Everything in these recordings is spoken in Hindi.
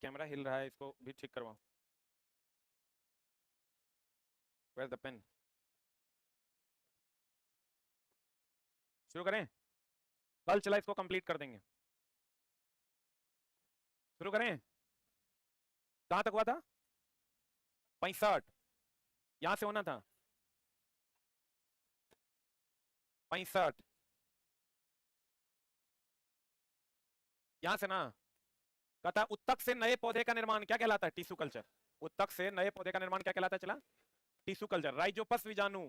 कैमरा हिल रहा है, इसको भी ठीक करवाओ। Where the pain. शुरू करें? कल चला इसको कंप्लीट कर देंगे। शुरू करें? कहां तक हुआ था? 65। यहां से होना था 65। यहां से ना, कहता है उत्तक से नए पौधे का निर्माण क्या कहलाता है? Tissue culture. उत्तक से नए पौधे का निर्माण क्या कहलाता है? चला, टिश्यू कल्चर। राइजोपस बीजाणु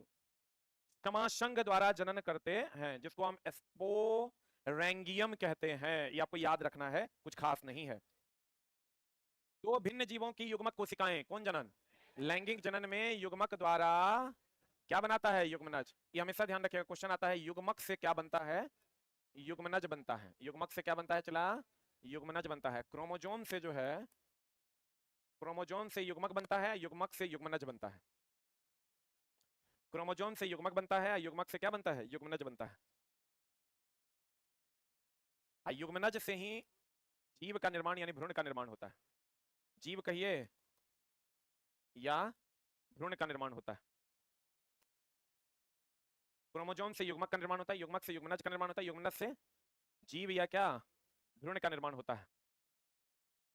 समासंग द्वारा जनन करते हैं, जिसको हम स्पोरेंगियम कहते हैं। ये आपको याद रखना है, कुछ खास नहीं है। दो भिन्न जीवों की युग्मक कोशिकाएं, कौन जनन? लैंगिक जनन में युग्मक द्वारा क्या बनाता है? युग्मनज। ये हमेशा ध्यान रखिएगा, क्वेश्चन आता है युग्मक से क्या बनता है? युग्मनज बनता है। युग्मक से क्या बनता है? चला, युग्मनज बनता है। क्रोमोजोम से जो है, क्रोमोजोम से युग्मक बनता है, युग्मक से युग्मनज बनता है। क्रोमोजोम से युग्मक बनता है, युग्मक से क्या बनता है? युग्मनज बनता है। युग्मनज से ही जीव का निर्माण यानी भ्रूण का निर्माण होता है। जीव कहिए या भ्रूण का निर्माण होता है। क्रोमोजोम से युग्मक का निर्माण होता है, युग्मक से युग्मनज का निर्माण होता है, युग्मनज से जीव या क्या? भ्रूण का निर्माण होता है।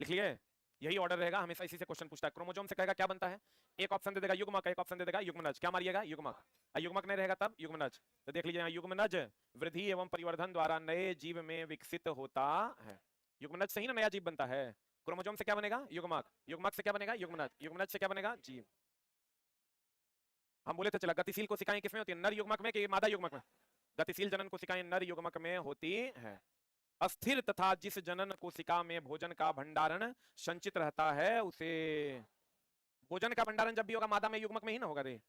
लिख लिए? यही ऑर्डर रहेगा, हमेशा इसी से क्वेश्चन पूछता है। क्रोमोजोम से कहेगा क्या बनता है, एक ऑप्शन दे देगा युग्मक, एक ऑप्शन दे देगा युग्मनज। क्या मारिएगा? युग्मक। युग्मक नहीं रहेगा तब युग्मनज। तो देख लीजिए यहाँ, युग्मनज वृद्धि एवं परिवर्धन द्वारा नए जीव में विकसित होता है। युग्मनज से ही ना नया जीव बनता है। क्रोमोजोम से क्या बनेगा? युग्मक। युग्मक से क्या बनेगा? युग्मनज। युग्मनज से क्या बनेगा? जीव। हम बोले थे चला, गतिशील कोशिकाएं किसमें होती है? नर युग्मक में कि मादा युग्मक में? गतिशील जनन कोशिकाएं नर युग्मक में होती है। अस्थिर तथा जिस जनन कोशिका में भोजन का भंडारण संचित रहता है उसे, भोजन का भंडारण जब भी होगा मादा में युग्मक में ही ना होगा रे।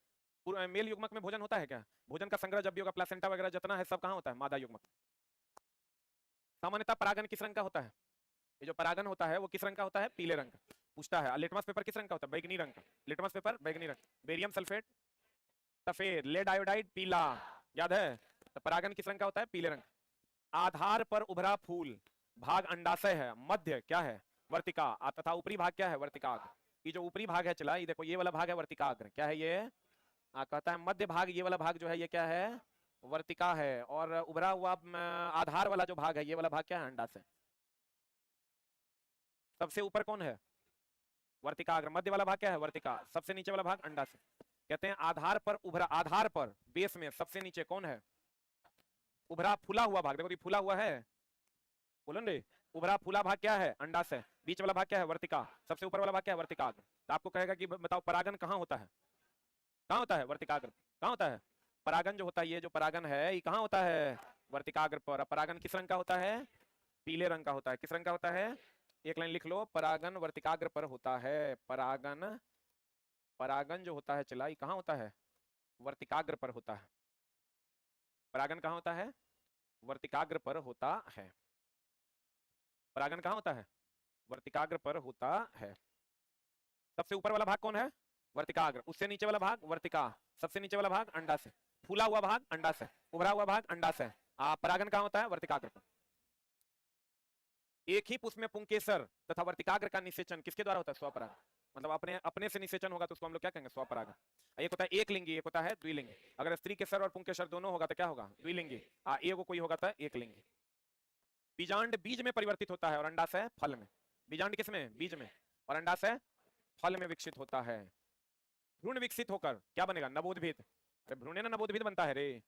मेल युग्मक में भोजन होता है क्या? भोजन का संग्रह जब भी होगा, प्लेसेंटा वगैरह जितना है सब कहाँ होता है? मादा युग्मक। सामान्यतः परागन किस रंग का होता है? ये जो परागन होता है वो किस रंग का होता है? पीले रंग का। पूछता है लिटमस पेपर किस रंग का होता है? बैगनी रंग का। लिटमस पेपर बैगनी रंग। बेरियम सल्फेट सफेद, लेड आयोडाइड पीला। याद है? तो परागन किस रंग का होता है? पीले रंग। आधार पर उभरा फूल भाग अंडाशय है, मध्य क्या है? वर्तिका, तथा ऊपरी भाग क्या है? वर्तिकाग्र। ये जो ऊपरी भाग है चला, ये देखो ये वाला भाग है वर्तिकाग्र। क्या है ये? कहता है मध्य भाग, ये वाला भाग जो है ये क्या है? वर्तिका है। और उभरा हुआ आधार वाला जो भाग है, ये वाला भाग क्या है? अंडाशय। सबसे ऊपर कौन है? वर्तिकाग्र। मध्य वाला भाग क्या है? वर्तिका। सबसे नीचे वाला भाग अंडाशय। कहते हैं आधार पर उभरा, आधार पर बेस में सबसे नीचे कौन है? उभरा फूला हुआ भाग। देखो ये फूला हुआ है, बोलो रे। उभरा फूला भाग क्या है? अंडाशय। बीच वाला भाग क्या है? वर्तिका। सबसे ऊपर वाला भाग क्या है? वर्तिकाग्र। तो आपको कहेगा कि बताओ परागन कहाँ होता है? कहाँ होता है? वर्तिकाग्र। कहाँ होता है परागन? जो होता है, ये जो परागन है ये कहाँ होता है? वर्तिकाग्र पर। परागन किस रंग का होता है? पीले रंग का होता है। किस रंग का होता है? एक लाइन लिख लो, परागन वर्तिकाग्र पर होता है। परागन, परागन जो होता है चला, ये कहाँ होता है? वर्तिकाग्र पर होता है। परागन कहाँ होता है? वर्तिकाग्र पर होता है। परागन कहाँ होता है? वर्तिकाग्र पर होता है। सबसे ऊपर वाला भाग कौन है? वर्तिकाग्र। उससे नीचे वाला भाग वर्तिका। सबसे नीचे वाला भाग अंडाशय। फूला हुआ भाग अंडाशय, उभरा हुआ भाग अंडाशय। परागन कहाँ होता है? वर्तिकाग्र पर। एक ही पुष्प में पुंकेसर तथा वर्तिकाग्र का निषेचन किसके द्वारा होता है? स्वपरागन। मतलब अपने अपने से निषेचन होगा तो उसको हम लोग क्या कहेंगे? स्वपरागन। एक होता है एक लिंगी, एक होता है द्विलिंगी। अगर स्त्री के सर और पुंकेसर दोनों होगा तो क्या होगा? द्विलिंगी। एक कोई होगा तो एक लिंगी। बीजांड बीज में परिवर्तित होता है और अंडाशय फल में। बीजांड किसमें? बीज में। और अंडाशय फल में विकसित होता है। भ्रूण विकसित होकर क्या बनेगा? नवोद्भिद। अरे भ्रूण ना नवोद्भिद बनता है रे।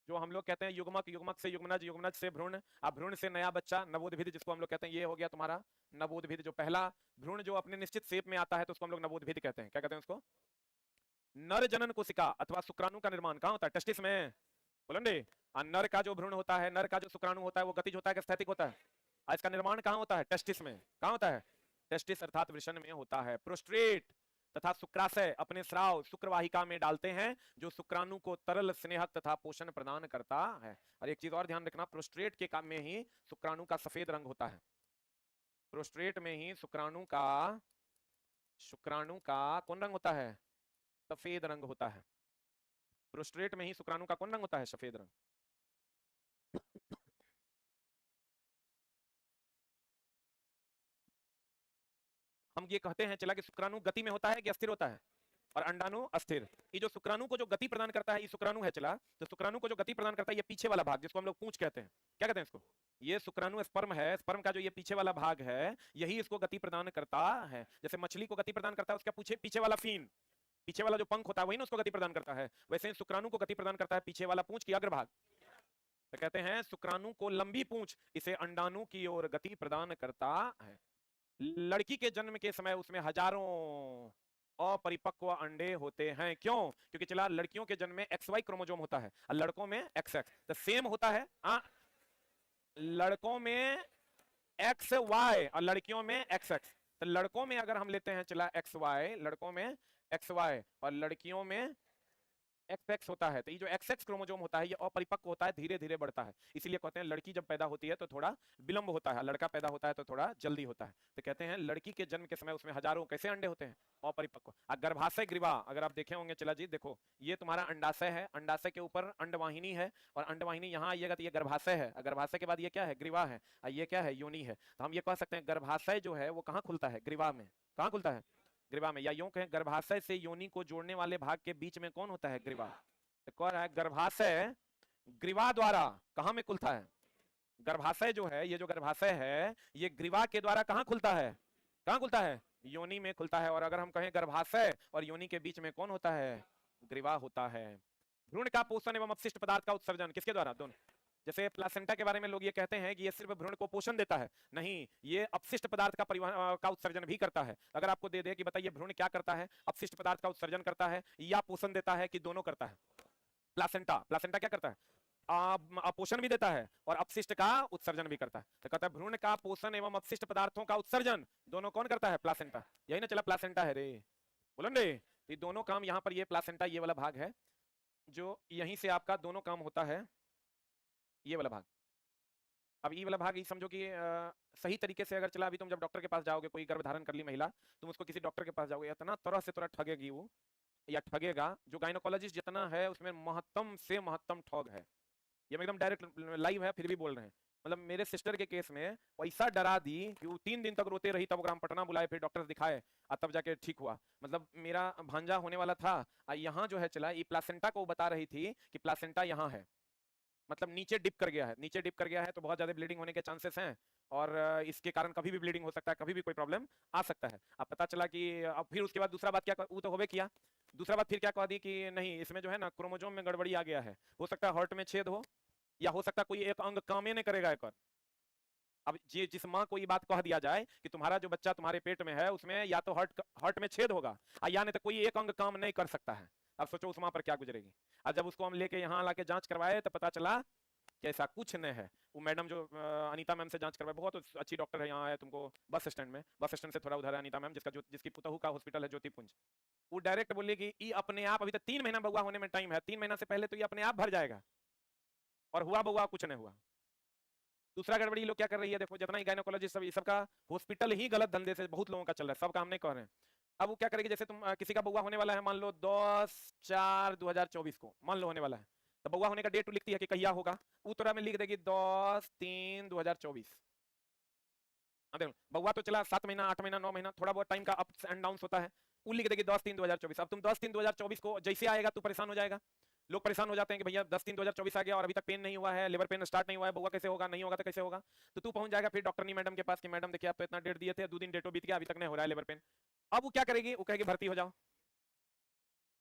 जो हम लोग कहते हैं युग्मक, युग्मक से युग्मनज, युग्मनज से भ्रूण, अब भ्रूण से नया बच्चा नवोद्भिद, जिसको हम लोग कहते हैं ये हो गया तुम्हारा नवोद्भिद। जो पहला भ्रूण जो अपने निश्चित शेप में आता है तो उसको हम लोग नवोद्भिद कहते हैं। क्या कहते हैं उसको? नर जनन कोशिका अथवा शुक्राणु का निर्माण कहाँ होता है? टेस्टिस में। बोलो रे। नर का जो भ्रूण होता है, नर का जो शुक्राणु होता है वो गतिज होता है कि स्थैतिक होता है? इसका निर्माण कहाँ होता है? टेस्टिस में। कहाँ होता है? टेस्टिस अर्थात वृषण में होता है। प्रोस्ट्रेट तथा शुक्राशय अपने स्राव शुक्रवाहिका में डालते हैं, जो शुक्राणु को तरल, स्नेहक तथा पोषण प्रदान करता है। और एक चीज और ध्यान रखना, प्रोस्ट्रेट के काम में ही शुक्राणु का सफेद रंग होता है। प्रोस्ट्रेट में ही शुक्राणु का कौन रंग होता है? सफेद रंग होता है। प्रोस्ट्रेट में ही शुक्राणु का कौन रंग होता है? सफेद रंग। हम ये कहते हैं चला कि शुक्राणु गति में होता है कि अस्थिर होता है, और अंडाणु अस्थिर। ये जो शुक्राणु को जो गति प्रदान करता है, ये शुक्राणु है चला, तो शुक्राणु को जो गति प्रदान करता है ये पीछे वाला भाग, जिसको हम लोग पूंछ कहते हैं, क्या कहते हैं इसको? ये शुक्राणु स्पर्म है, स्पर्म का जो ये पीछे वाला भाग है, यही इसको गति प्रदान करता है। जैसे मछली को गति प्रदान करता है उसका पीछे वाला फिन, पीछे वाला जो पंख होता है वही ना उसको गति प्रदान करता है। वैसे ही शुक्राणु को गति प्रदान करता है पीछे वाला पूंछ की अग्रभाग। तो कहते हैं शुक्राणु को लंबी पूंछ इसे अंडाणु की ओर गति प्रदान करता है। लड़की के जन्म के समय उसमें हजारों अपरिपक्व अंडे होते हैं। क्यों? क्योंकि चला लड़कियों के जन्म में XY क्रोमोसोम होता है और लड़कों में XX। तो सेम होता है, लड़कों में XY और लड़कियों में XX। तो लड़कों में अगर हम लेते हैं चला XY, लड़कों में XY और लड़कियों में XX होता है, तो ये जो XX क्रोमोसोम होता है ये अपरिपक्व होता है, धीरे धीरे बढ़ता है। इसीलिए कहते हैं लड़की जब पैदा होती है तो थोड़ा विलंब होता है, लड़का पैदा होता है तो थोड़ा जल्दी होता है। तो कहते हैं लड़की के जन्म के समय उसमें हजारों कैसे अंडे होते हैं? अपरिपक्व। गर्भाशय ग्रीवा अगर आप देखे होंगे चला जी, देखो ये तुम्हारा अंडाशय है, अंडाशय के ऊपर अंडवाहिनी है, और अंडवाहिनी यहाँ आइएगा तो ये गर्भाशय है, गर्भाशय के बाद ये क्या है? ग्रीवा है, और ये क्या है? योनि है। तो हम ये कह सकते हैं गर्भाशय जो है वो कहाँ खुलता है? ग्रीवा में। कहाँ खुलता है? ग्रीवा में। या यूं कहें गर्भाशय से योनि को जोड़ने वाले भाग के बीच में कौन होता है? ग्रीवा। कह रहा है गर्भाशय ग्रीवा द्वारा कहां में खुलता है? गर्भाशय जो है, ये जो गर्भाशय है ये ग्रीवा के द्वारा कहां खुलता है? कहां खुलता है? योनि में खुलता है। और अगर हम कहें गर्भाशय और योनि के बीच में कौन होता है? ग्रीवा होता है। भ्रूण का पोषण एवं अपशिष्ट पदार्थ का उत्सर्जन किसके द्वारा? दोनों। जैसे प्लासेंटा के बारे में लोग ये कहते हैं कि ये सिर्फ भ्रूण को पोषण देता है, नहीं, ये अपशिष्ट पदार्थ का परिवहन का उत्सर्जन भी करता है। अगर आपको दे दे कि बताइए भ्रूण क्या करता है? अपशिष्ट पदार्थ का उत्सर्जन करता है या पोषण देता है, कि दोनों करता है? प्लासेंटा क्या करता है? पोषण भी देता है और अपशिष्ट का उत्सर्जन भी करता है। तो कहता है भ्रूण का पोषण एवं अपशिष्ट पदार्थों का उत्सर्जन दोनों कौन करता है? प्लासेंटा। यही ना चला प्लासेंटा है रे, बोलन रे। ये दोनों काम यहाँ पर, ये प्लासेंटा ये वाला भाग है जो यहीं से आपका दोनों काम होता है, ये वाला भाग। अब ये वाला भाग ये समझो कि सही तरीके से अगर चला, अभी तुम जब डॉक्टर के पास जाओगे, कोई गर्भ धारण कर ली महिला, तुम उसको किसी डॉक्टर के पास जाओगे, इतना तरह से तरह ठगेगी वो, या ठगेगा। जो गायनोकोलॉजिस्ट जितना है उसमें महत्तम से महत्तम ठग है। ये एकदम डायरेक्ट लाइव है, फिर भी बोल रहे हैं। मतलब मेरे सिस्टर के केस में पैसा डरा दी कि वो 3 दिन तक रोते रही, तब हम पटना बुलाए, फिर डॉक्टर दिखाए और तब जाके ठीक हुआ। मतलब मेरा भांजा होने वाला था, यहाँ जो है चला ये प्लासेंटा को बता रही थी कि प्लासेंटा यहाँ है, मतलब नीचे डिप कर गया है। नीचे डिप कर गया है तो बहुत ज्यादा ब्लीडिंग होने के चांसेस हैं, और इसके कारण कभी भी ब्लीडिंग हो सकता है, कभी भी कोई प्रॉब्लम आ सकता है। अब पता चला कि अब फिर उसके बाद दूसरा बात क्या, वो तो होवे किया, दूसरा बात फिर क्या कह दी कि नहीं, इसमें जो है ना क्रोमोसोम में गड़बड़ी आ गया है, हो सकता है हार्ट में छेद हो, या हो सकता है कोई एक अंग काम ही नहीं करेगा एक। अब जिस माँ को ये बात कह दिया जाए कि तुम्हारा जो बच्चा तुम्हारे पेट में है उसमें या तो हार्ट में छेद होगा, या नहीं तो कोई एक अंग काम नहीं कर सकता है। अब सोचो उस माँ पर क्या गुजरेगी। और जब उसको हम लेके यहाँ लाके जांच करवाए तो पता चला कि ऐसा कुछ नहीं है। वो मैडम जो अनीता मैम से जांच करवाए, बहुत अच्छी डॉक्टर है, यहाँ है तुमको बस स्टैंड में, बस स्टैंड से थोड़ा उधर है अनीता मैम, जिसकी पुतहू का हॉस्पिटल है ज्योतिपुंज। वो डायरेक्ट बोली कि ये अपने आप, अभी तो 3 महीना बउआ होने में टाइम है, 3 महीना से पहले तो ये अपने आप भर जाएगा, और हुआ बउआ कुछ नहीं हुआ। दूसरा गड़बड़ी लोग क्या कर रही है, देखो जितना ही गायनोकोलॉजिस्ट सब, ये सबका हॉस्पिटल ही गलत धंधे से बहुत लोगों का चल रहा है, सब काम नहीं कर रहे हैं। अब वो क्या करेगी, जैसे तुम किसी का बउआ होने वाला है, मान लो 10/4/2024 को मान लो होने वाला है, तो बउआ होने का डेट लिखती है कि कहिया होगा, वो तोरा में लिख देगी 10/3/2024। देखो बउआ तो चला 7 महीना 8 महीना 9 महीना, थोड़ा बहुत टाइम का अप्स एंड डाउन होता है, वो लिख देगी 10/3/2024। अब तुम 10/3/2024 को जैसे आएगा तू परेशान हो जाएगा। लोग परेशान हो जाते हैं कि भैया 10/3/2024 आ गया और अभी तक पेन नहीं हुआ है, लिवर पेन स्टार्ट नहीं हुआ है, बउआ कैसे होगा, नहीं होगा तो कैसे होगा। तो तू पहुंच जाएगा फिर डॉक्टरनी मैडम के पास कि मैडम देखिए आप तो इतना डेट दिए थे, 2 दिन डेटो बीत गया, अभी तक नहीं हो रहा है लिवर पेन। अब वो क्या करेगी, वो कहेगी भर्ती हो जाओ।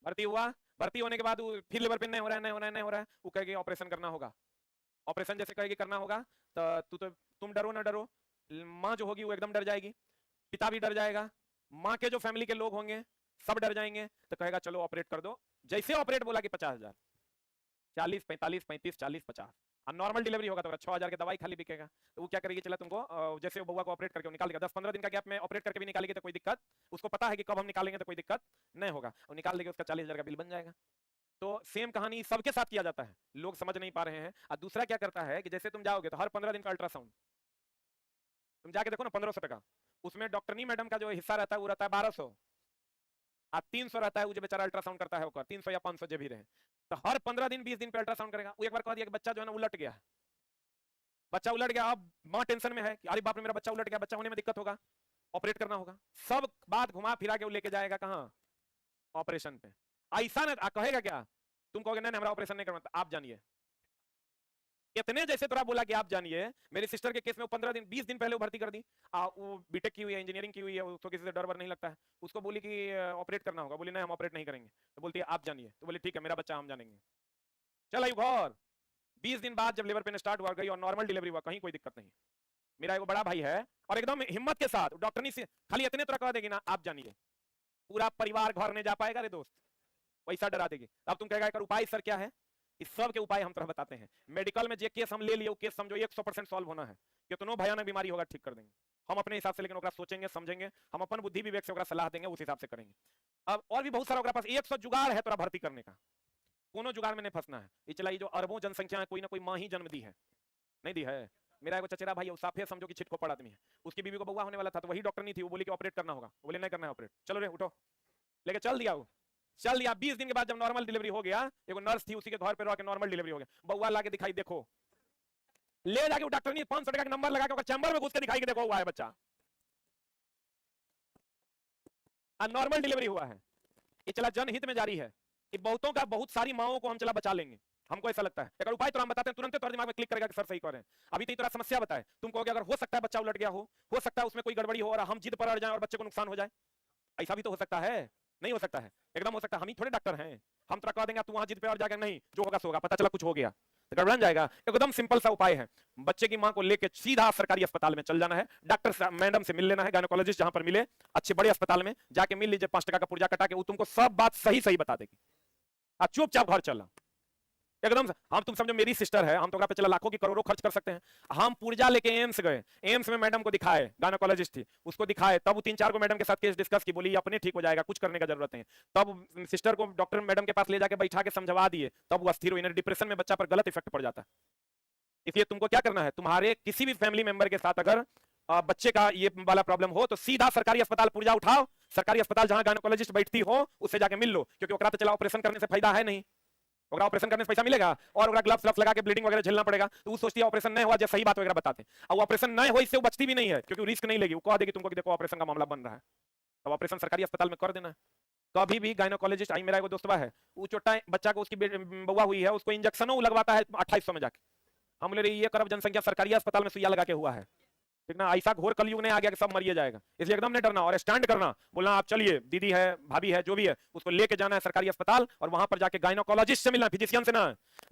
भर्ती हुआ, भर्ती होने के बाद फिर लिवर पेन नहीं हो रहा है, नहीं हो रहा है, नहीं हो रहा है, वो कहेगी ऑपरेशन करना होगा। ऑपरेशन जैसे कहेगी करना होगा तो तुम डरो ना डरो, माँ जो होगी वो एकदम डर जाएगी, पिता भी डर जाएगा, माँ के जो फैमिली के लोग होंगे सब डर जाएंगे। तो कहेगा चलो ऑपरेट कर दो। जैसे ऑपरेट बोला कि 50,000, 40, 45, 35, 40, 50। और नॉर्मल डिलीवरी होगा तो 6,000 की दवाई खाली बिकेगा। तो वो क्या करेगी, चला तुमको जैसे बउआ को ऑपरेट करके निकाल देगा, 10-15 दिन का गैप में ऑपरेट करके भी निकालेगी तो कोई दिक्कत, उसको पता है कि कब हम निकालेंगे तो कोई दिक्कत नहीं होगा, और निकाल देगी, उसका 40,000 का बिल बन जाएगा। तो सेम कहानी सबके साथ किया जाता है, लोग समझ नहीं पा रहे हैं। और दूसरा क्या करता है कि जैसे तुम जाओगे तो हर 15 दिन का अल्ट्रासाउंड तुम जाके देखो ना, 1500 टका, उसमें डॉक्टरनी मैडम का जो हिस्सा रहता है वो रहता है 1200, और 300 रहता है वो जो बेचारा अल्ट्रासाउंड करता है वो 300 या 500 जो भी रहे। तो हर 15 दिन 20 दिन पे अल्ट्रासाउंड करेगा। वो एक बार कह दिया कि बच्चा जो है ना उलट गया, बच्चा उलट गया, अब माँ टेंशन में है कि अरे बाप रे मेरा बच्चा उलट गया, बच्चा होने में दिक्कत होगा। ऑपरेट करना होगा, सब बात घुमा फिरा के वो लेके जाएगा कहां, ऑपरेशन पे। ऐसा ना कहेगा क्या, तुम कहोगे नहीं हमारा ऑपरेशन नहीं करना, आप जानिए इतने जैसे तोरा बोला कि आप जानिए, मेरी सिस्टर के केस में 15 दिन 20 दिन पहले वो भर्ती कर दी, वो बीटेक की हुई है, इंजीनियरिंग की हुई है, उसको किसी से डर वर नहीं लगता है, उसको बोली कि ऑपरेट करना होगा, बोली नहीं हम ऑपरेट नहीं करेंगे, तो बोलती है आप जानिए, तो बोली ठीक है मेरा बच्चा हम जानेंगे। चल आई घर 20 दिन बाद जब लेबर पेन स्टार्ट हुआ गई और नॉर्मल डिलीवरी हुआ, कहीं कोई दिक्कत नहीं। मेरा एक बड़ा भाई है और एकदम हिम्मत के साथ डॉक्टरनी से खाली इतने तरह कह देगी ना आप जानिए, पूरा परिवार घर नहीं जा पाएगा रे दोस्त, वैसा डरा देगी। अब तुम कहेगा उपाय सर क्या है, इस सब के उपाय हम तरह बताते हैं। मेडिकल में जो केस हम ले लिए वो केस समझो 100% सॉल्व होना है, कितनों भयानक बीमारी होगा ठीक कर देंगे हम अपने हिसाब से, लेकिन ओकरा सोचेंगे समझेंगे, हम अपन बुद्धि विवेक से ओकरा सलाह देंगे, उस हिसाब से करेंगे। अब और भी बहुत सारा ओकरा पास 100 जुगाड़ है तोरा भर्ती करने का, कोनो जुगाड़ में नहीं फंसना है। ये चला, ये जो अरबों जनसंख्या है कोई ना कोई माँ ही जन्म दी है, नहीं दी है। मेरा एक चचेरा भाई साफे समझो कि छिटको पड़ा आदमी है, उसकी बीवी को बउआ होने वाला था, तो वही डॉक्टर नहीं थी, वो बोली कि ऑपरेट करना होगा, बोले नहीं करना है ऑपरेट, चलो रे उठो, लेके चल दिया वो, चल दिया। 20 दिन के बाद जब नॉर्मल डिलीवरी हो गया, एक नर्स थी उसी के घर पे रह के नॉर्मल डिलीवरी हो गया, बउआ लाके दिखाई, देखो ले जाके वो डॉक्टर ने 500 टका का नंबर लगा के चैम्बर में घुस के दिखाई कि देखो हुआ है बच्चा, नॉर्मल डिलीवरी हुआ है। ये चला जनहित में जारी है कि बहुतों का, बहुत सारी माओं को हम चला बचा लेंगे, हमको ऐसा लगता है। अगर उपाय तो हम बताते हैं तुरंत तुम्हारे दिमाग में क्लिक करेगा कि सर सही कर रहे हैं। अभी तो तरह समस्या बताए, तुम कहोगे अगर हो सकता है बच्चा उलट गया हो सकता है उसमें कोई गड़बड़ी हो और हम जिद पर अड़ जाए और बच्चे को नुकसान हो जाए, ऐसा भी तो हो सकता है, नहीं हो सकता है, एकदम हो सकता है। हम ही थोड़े डॉक्टर हैं, हम तरह कह देंगे तू वहां जिद पे और जाएगा, नहीं जो होगा सो होगा, पता चला कुछ हो गया तो गड़बड़ जाएगा। एकदम सिंपल सा उपाय है, बच्चे की मां को लेके सीधा सरकारी अस्पताल में चल जाना है, डॉक्टर मैडम से मिल लेना है, गायनोकोलॉजिस्ट जहां पर मिले अच्छे बड़े अस्पताल में जाके मिल लीजिए, 5 टका का पुर्जा कटा के वो तुमको सब बात सही सही बता देगी, चुपचाप घर चलना एकदम। हम तुम समझो मेरी सिस्टर है, हम तो पे चला लाखों की करोड़ों खर्च कर सकते हैं, हम पुर्जा लेके एम्स गए, एम्स में मैडम को दिखाए, गायनोकोलॉजिस्ट थी, उसको दिखाए, तब वो 3-4 को मैडम के साथ केस डिस्कस की, बोली अपने ठीक हो जाएगा, कुछ करने का जरूरत नहीं। तब सिस्टर को डॉक्टर मैडम के पास ले जाके बैठा के समझवा दिए, तब वो अस्थिर हुई। डिप्रेशन में बच्चा पर गलत इफेक्ट पड़ जाता है। इसलिए तुमको क्या करना है, तुम्हारे किसी भी फैमिली मेंबर के साथ अगर बच्चे का ये वाला प्रॉब्लम हो तो सीधा सरकारी अस्पताल पुर्जा उठाओ, सरकारी अस्पताल जहां गायनोकोलॉजिस्ट बैठती हो उससे जाके मिल लो, क्योंकि ओकरा तो चला ऑपरेशन करने से फायदा है नहीं, ओकरा ऑपरेशन करने से पैसा मिलेगा और ओकरा ग्लव्स लगा के ब्लीडिंग वगैरह झेलना पड़ेगा, तो वो सोचती है ऑपरेशन नहीं हुआ, जब सही बात वगैरह बताते हैं, और ऑपरेशन नहीं हो इससे वो बचती भी नहीं है, क्योंकि रिस्क नहीं लेगी, वो कह देगी तुमको कि देखो ऑपरेशन का मामला बन रहा है, तो ऑपरेशन सरकारी अस्पताल में कर देना है। कभी भी गायनोकोलॉजिस्ट, आई मेरा एक दोस्तवा है, वो छोटा बच्चा को उसकी बउआ हुई है, उसको इंजेक्शनों लगवाता है 2800 में जाके, हम बोले ये करब जनसंख्या सरकारी अस्पताल में सुइया लगा के हुआ है, ठीक ना, ऐसा घोर कलयुग नहीं आ गया कि सब मरिए जाएगा, इसलिए एकदम नहीं डरना और स्टैंड करना, बोलना आप चलिए, दीदी है भाभी है जो भी है उसको लेके जाना है सरकारी अस्पताल और वहां पर जाके गायनोकोलॉजिस्ट से मिलना, फिजिशियन से ना,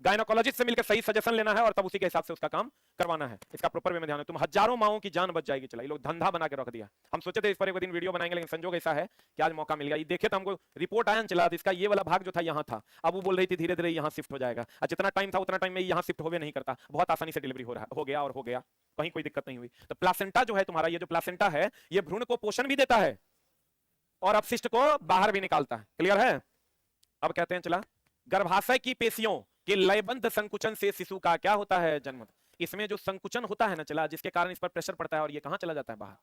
गायनोकोलॉजिस्ट से मिलकर सही सजेशन लेना है और तब उसी के हिसाब से उसका काम करवाना है। इसका प्रॉपर वे में ध्यान है, तुम हजारों माओं की जान बच जाएगी। चला, ये लोग धंधा बना के रख दिया, हम सोचे थे इस पर एक दिन वीडियो बनाएंगे, लेकिन संजोग ऐसा है कि आज मौका मिल गया। ये देखे तो हमको रिपोर्ट आया चला, इसका ये वाला भाग जो था यहाँ था, अब वो बोल रही थी धीरे धीरे यहाँ शिफ्ट हो जाएगा, जितना टाइम था उतना टाइम में यहाँ शिफ्ट होवे नहीं करता, बहुत आसानी से डिलीवरी हो गया और हो गया, कहीं कोई दिक्कत नहीं हुई। तो प्लासेंटा जो है तुम्हारा, ये जो प्लासेंटा है ये भ्रूण को पोषण भी देता है और अपशिष्ट को बाहर भी निकालता है। क्लियर है? अब कहते हैं चला, गर्भाशय की पेशियों के लयबद्ध संकुचन से शिशु का क्या होता है, जन्म। इसमें जो संकुचन होता है ना चला, जिसके कारण इस पर प्रेशर पड़ता है और ये कहां चला जाता है, बाहर।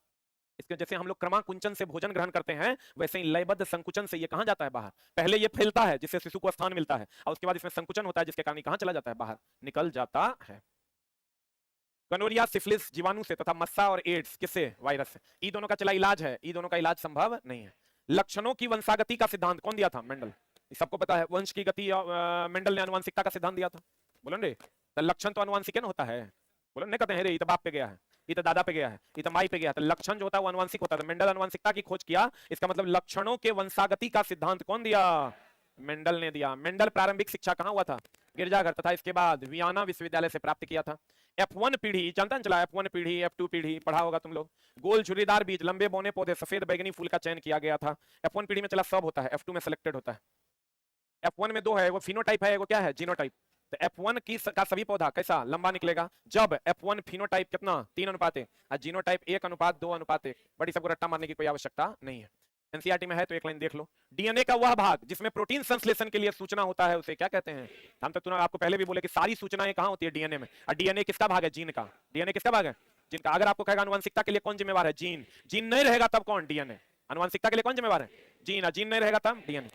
इसके जैसे हम लोग क्रमाकुंचन से भोजन ग्रहण करते हैं, वैसे ही लयबद्ध संकुचन से ये कहां जाता है, बाहर। पहले ये फैलता है जिससे शिशु को स्थान मिलता है और उसके बाद इसमें संकुचन होता है जिसके कारण कहां चला जाता है, बाहर निकल जाता है। गनोरिया, सिफिलिस जीवाणु से तथा मस्सा और एड्स किससे, वायरस से। ई दोनों का चला इलाज है, ई दोनों का इलाज संभव नहीं है। लक्षणों की वंशागति का सिद्धांत कौन दिया था, मेंडल। सबको पता है वंश की गति, मेंडल ने आनुवंशिकता का सिद्धांत दिया था, बोलो रे। तो लक्षण तो आनुवंशिक न होता है, बोलो नहीं कहते हैं रे, ये तो बाप पे गया है, ये तो दादा पे गया है, ये तो माई पे गया है, तो लक्षण जो होता है वो आनुवंशिक होता है। मेंडल आनुवंशिकता की खोज किया, इसका मतलब लक्षणों के वंशागति का सिद्धांत कौन दिया, मेंडल ने दिया। मेंडल प्रारंभिक शिक्षा कहां हुआ था, गिरजाघर, तथा इसके बाद वियना विश्वविद्यालय से प्राप्त किया था। F1 पीढ़ी जानता चला, F1 पीढ़ी, F2 पीढ़ी पढ़ा होगा तुम लोग। गोल झुर्रीदार बीज, लंबे बौने पौधे, सफेद बैगनी फूल का चयन किया गया था। F1 पीढ़ी में चला सब होता है, F2 में सिलेक्टेड होता है। F1 में दो है, वो फिनोटाइप है, वो क्या है, जीनोटाइप। तो F1 का सभी पौधा कैसा लंबा निकलेगा, जब F1 फिनोटाइप कितना 3:1 और जीनोटाइप 1:2:1। बड़ी सबको रट्टा मारने की कोई आवश्यकता नहीं है, एनसीईआरटी में है तो एक लाइन देख लो। डीएनए का वह भाग जिसमें प्रोटीन संश्लेषण के लिए सूचना होता है उसे क्या कहते हैं। हम तो तुरंत आपको पहले भी बोले कि सारी सूचनाएं कहां होती है, डीएनए में। और डीएनए किसका भाग है, जीन का। डीएनए किसका भाग है, जीन का। अगर आपको कहेगा आनुवंशिकता के लिए कौन जिम्मेवार है, जीन। जीन नहीं रहेगा तब कौन, डीएनए। आनुवंशिकता के लिए कौन जिम्मेवार है, जीन। जीन नहीं रहेगा तब डीएनए।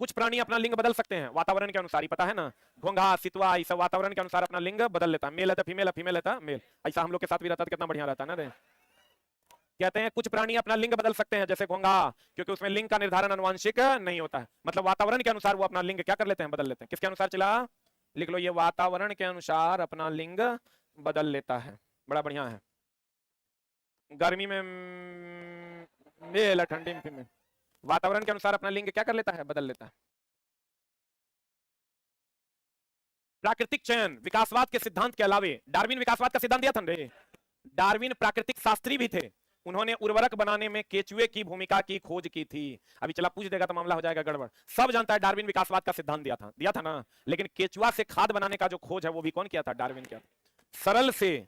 कुछ प्राणी अपना लिंग बदल सकते हैं वातावरण के अनुसार, ही पता है ना, घोंघा, सितवा, ये सब वातावरण के अनुसार अपना लिंग बदल लेता है। मेल है तो फीमेल है, फीमेल है तो मेल। ऐसा हम लोग के साथ भी रहता है, कितना बढ़िया रहता है ना रे। कहते हैं कुछ प्राणी अपना लिंग बदल सकते हैं जैसे घोंघा, क्योंकि उसमें लिंग का निर्धारण अनुवांशिक नहीं होता है, मतलब वातावरण के अनुसार वो अपना लिंग क्या कर लेते हैं, बदल लेते हैं। किसके अनुसार चला, लिख लो, ये वातावरण के अनुसार अपना लिंग बदल लेता है। बड़ा बढ़िया है। गर्मी में मेल, ठंडी में फीमेल, वातावरण के अनुसार अपना लिंग क्या कर लेता है, बदल लेता है। प्राकृतिक चयन विकासवाद के सिद्धांत के अलावे, डार्विन विकासवाद का सिद्धांत दिया था रे। डार्विन प्राकृतिक शास्त्री भी थे, उन्होंने उर्वरक बनाने में केचुए की भूमिका की खोज की थी। अभी चला पूछ देगा तो मामला हो जाएगा गड़बड़। सब जानता है डार्विन विकासवाद का सिद्धांत दिया था ना, लेकिन केचुआ से खाद बनाने का जो खोज है वो भी कौन किया था, डार्विन किया। सरल से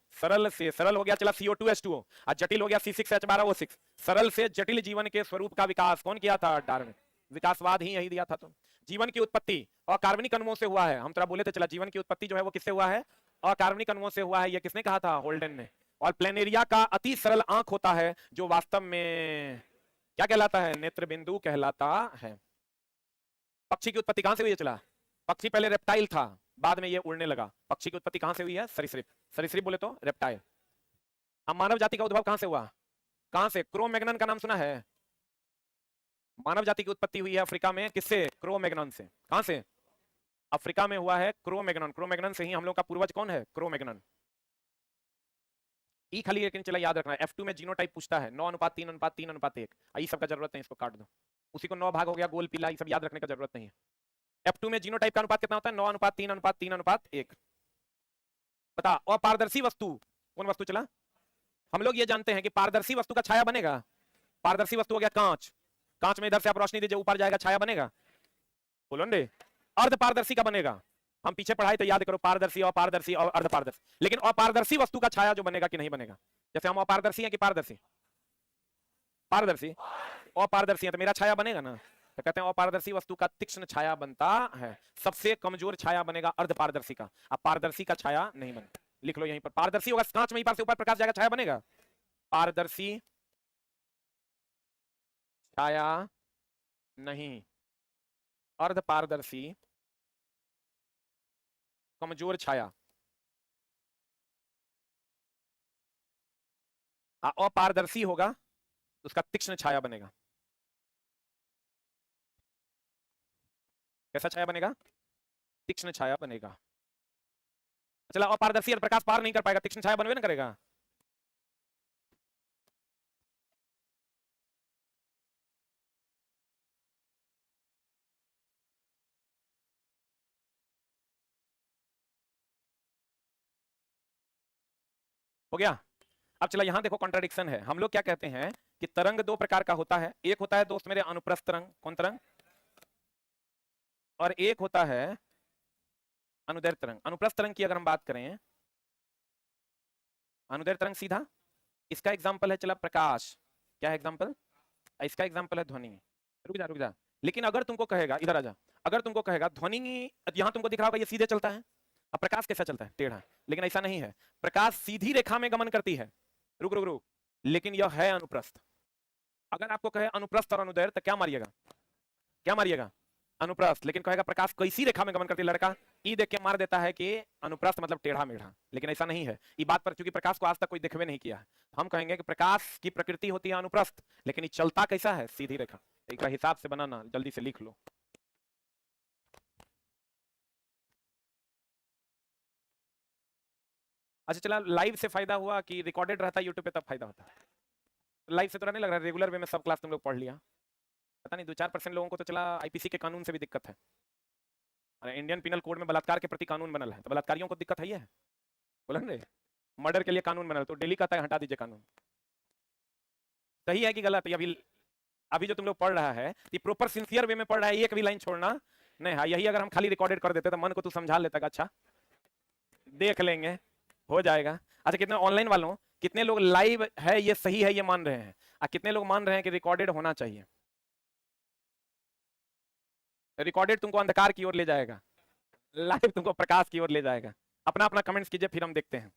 सरल हो गया चला CO2H2O, और जटिल हो गया C6H12O6। सरल से जटिल जीवन के स्वरूप का विकास कौन किया था, डार्विन। विकासवाद ही यही दिया था। तो जीवन की उत्पत्ति अकार्बनिक अणुओं से हुआ है, हम तेरा बोले थे चला, जीवन की उत्पत्ति जो है वो किससे हुआ है, अकार्बनिक अणुओं से हुआ है। ये किसने कहा था, होल्डन ने। और प्लेनेरिया का अति सरल आंख होता है जो वास्तव में क्या कहलाता है, नेत्र बिंदु कहलाता है। पक्षी की उत्पत्ति कहां से हुई है चला, पक्षी पहले रेप्टाइल था, बाद में ये उड़ने लगा। पक्षी की उत्पत्ति कहां से हुई है, सरीसृप। सरीसृप बोले तो रेप्टाइल। अब मानव जाति का उद्भव कहां से हुआ, कहां से, क्रो-मैग्नन का नाम सुना है। मानव जाति की उत्पत्ति हुई है अफ्रीका में, किससे, क्रो-मैग्नन से। कहां से, अफ्रीका में हुआ है क्रो-मैग्नन। क्रो-मैग्नन से ही हम लोग का पूर्वज कौन है, क्रो-मैग्नन। ई खाली लेकिन चला याद रखना, F2 में जीनोटाइप पूछता है 9:3:3:1। ई सब का जरूरत नहीं, इसको काट दो। उसी को 9 भाग हो गया, गोल पीला, ये सब याद रखने का जरूरत नहीं है। F2 में जीनोटाइप का अनुपात कितना होता है, 9:3:3:1। बता, अपारदर्शी वस्तु कौन वस्तु चला, हम लोग ये जानते हैं कि पारदर्शी वस्तु का छाया बनेगा। पारदर्शी वस्तु हो गया कांच, कांच में इधर से आप रोशनी दीजिए ऊपर जाएगा, छाया बनेगा, बोलो रे। अर्ध पारदर्शी का बनेगा, हम पीछे पढ़ाए तो याद करो, पारदर्शी, अपारदर्शी और अर्धपारदर्शी। लेकिन अपारदर्शी वस्तु का छाया जो बनेगा कि नहीं बनेगा, जैसे हम अपारदर्शी हैं कि पारदर्शी, पारदर्शी, अपारदर्शी है तो मेरा छाया बनेगा ना। तो कहते हैं अपारदर्शी वस्तु का तीक्ष्ण छाया बनता है, सबसे कमजोर छाया बनेगा अर्धपारदर्शी का, अपारदर्शी का छाया नहीं बनेगा। लिख लो यहीं पर, पारदर्शी होगा कांच में ही पार से ऊपर प्रकाश जाएगा, छाया बनेगा। पारदर्शी छाया नहीं, अर्धपारदर्शी कमजोर छाया, अपारदर्शी होगा उसका तीक्ष्ण छाया बनेगा। कैसा छाया बनेगा, तीक्ष्ण छाया बनेगा। चला, अपारदर्शी और प्रकाश पार नहीं कर पाएगा, तीक्ष्ण छाया बनवे ना करेगा। हो गया। अब चला यहां देखो, कॉन्ट्राडिक्शन है। हम लोग क्या कहते हैं कि तरंग दो प्रकार का होता है, एक होता है दोस्त मेरे अनुप्रस्थ तरंग, कौन तरंग, और एक होता है अनुदैर्ध्य तरंग। अनुप्रस्थ तरंग की अगर हम बात करें, अनुदैर्ध्य तरंग सीधा, इसका एग्जाम्पल है चला प्रकाश, क्या है एग्जाम्पल, इसका एग्जाम्पल है ध्वनि। रुक जा। लेकिन अगर तुमको कहेगा, इधर आ जा, अगर तुमको कहेगा ध्वनि, यहां तुमको दिख रहा होगा ये सीधे चलता है, अब प्रकाश कैसा चलता है, टेढ़ा। लेकिन ऐसा नहीं है, प्रकाश सीधी रेखा में गमन करती है, रुक, लेकिन यह है अनुप्रस्थ। अगर आपको कहे अनुप्रस्थ और अनुदैर्ध्य तो क्या मारिएगा, क्या मारिएगा, अनुप्रस्थ। लेकिन कहेगा प्रकाश कैसी रेखा में गमन करती है, लड़का ई देख के मार देता है कि अनुप्रस्थ मतलब टेढ़ा मेढ़ा। लेकिन ऐसा नहीं है, ये बात पर, चूंकि प्रकाश को आज तक कोई देखवे नहीं किया है, हम कहेंगे कि प्रकाश की प्रकृति होती है अनुप्रस्थ, लेकिन ये चलता कैसा है, सीधी रेखा। एक हिसाब से बनाना, जल्दी से लिख लो। अच्छा चला, लाइव से फायदा हुआ कि रिकॉर्डेड रहता है यूट्यूब पे तब फायदा होता है। लाइव से तो नहीं लग रहा है, रेगुलर वे में सब क्लास तुम लोग पढ़ लिया, पता नहीं 2-4% लोगों को तो चला IPC के कानून से भी दिक्कत है। अरे इंडियन पिनल कोड में बलात्कार के प्रति कानून बनल है, तो बलात्कारियों को दिक्कत है, बोलन रे, मर्डर के लिए कानून बनल, तो डेली कहता है हटा दीजिए कानून। सही है कि गलत, अभी जो तुम लोग पढ़ रहा है ये प्रॉपर सिंसियर वे में पढ़ रहा है, एक भी लाइन छोड़ना नहीं है। यही अगर हम खाली रिकॉर्डेड कर देते तो मन को तू समझा लेता, अच्छा देख लेंगे, हो जाएगा। अच्छा, कितने ऑनलाइन वालों, कितने लोग लाइव है ये सही है ये मान रहे हैं, और कितने लोग मान रहे हैं कि रिकॉर्डेड होना चाहिए। रिकॉर्डेड तुमको अंधकार की ओर ले जाएगा, लाइव तुमको प्रकाश की ओर ले जाएगा। अपना अपना कमेंट्स कीजिए, फिर हम देखते हैं।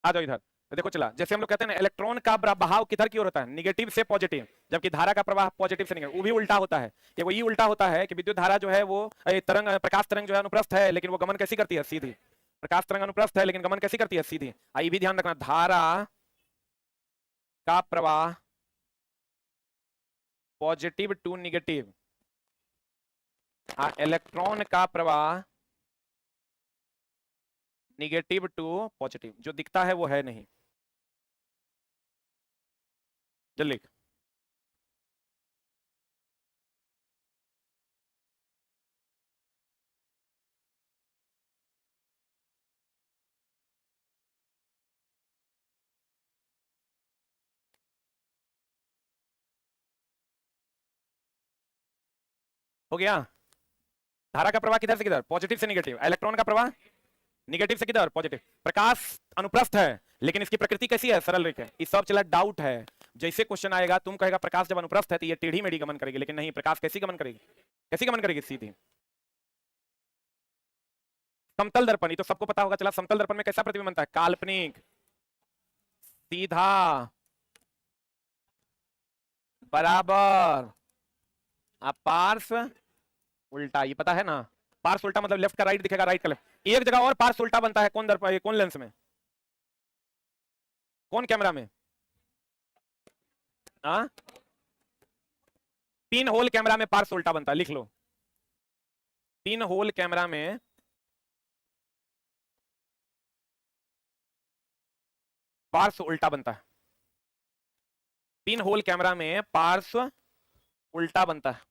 आ जाओ इधर, देखो चला, जैसे हम लोग कहते हैं ना, इलेक्ट्रॉन का बहाव किधर की ओर होता है, निगेटिव से पॉजिटिव, जबकि धारा का प्रवाह पॉजिटिव से निगेटिव। वो भी उल्टा होता है, कि वो ये उल्टा होता है कि विद्युत धारा जो है वो तरंग, प्रकाश तरंग जो है अनुप्रस्थ है, लेकिन वो गमन कैसी करती है, सीधी। प्रकाश तरंग अनुप्रस्थ है लेकिन गमन कैसी करती है? सीधी। आई भी ध्यान रखना, धारा का प्रवाह पॉजिटिव टू निगेटिव, इलेक्ट्रॉन का प्रवाह निगेटिव टू पॉजिटिव। जो दिखता है वो है नहीं। जल्दी। हो गया। धारा का प्रवाह किधर से किधर? पॉजिटिव से निगेटिव। इलेक्ट्रॉन का प्रवाह निगेटिव से किधर? पॉजिटिव। प्रकाश अनुप्रस्थ है लेकिन इसकी प्रकृति कैसी है? सरल रेखा। इस सब चला डाउट है। जैसे क्वेश्चन आएगा तुम कहेगा प्रकाश जब अनुप्रस्थ है तो ये टेढ़ी मेढ़ी गमन करेगी, लेकिन नहीं, प्रकाश कैसी गमन करेगी? कैसी गमन करेगी? सीधी। समतल दर्पण, ये तो सबको पता होगा। चला, समतल दर्पण में कैसा प्रतिबिंब बनता है? काल्पनिक, सीधा, बराबर, पार्श्व उल्टा। ये पता है ना? पार्श्व उल्टा मतलब लेफ्ट का राइट दिखेगा, राइट का लेफ्ट। एक जगह और पार्श्व उल्टा बनता है। कौन दर्पण? कौन लेंस में? कौन कैमरा में? हाँ, पिन होल कैमरा में पार्श्व उल्टा बनता है। लिख लो, पिन होल कैमरा में पार्श्व उल्टा बनता है। पिन होल कैमरा में पार्श्व उल्टा बनता है।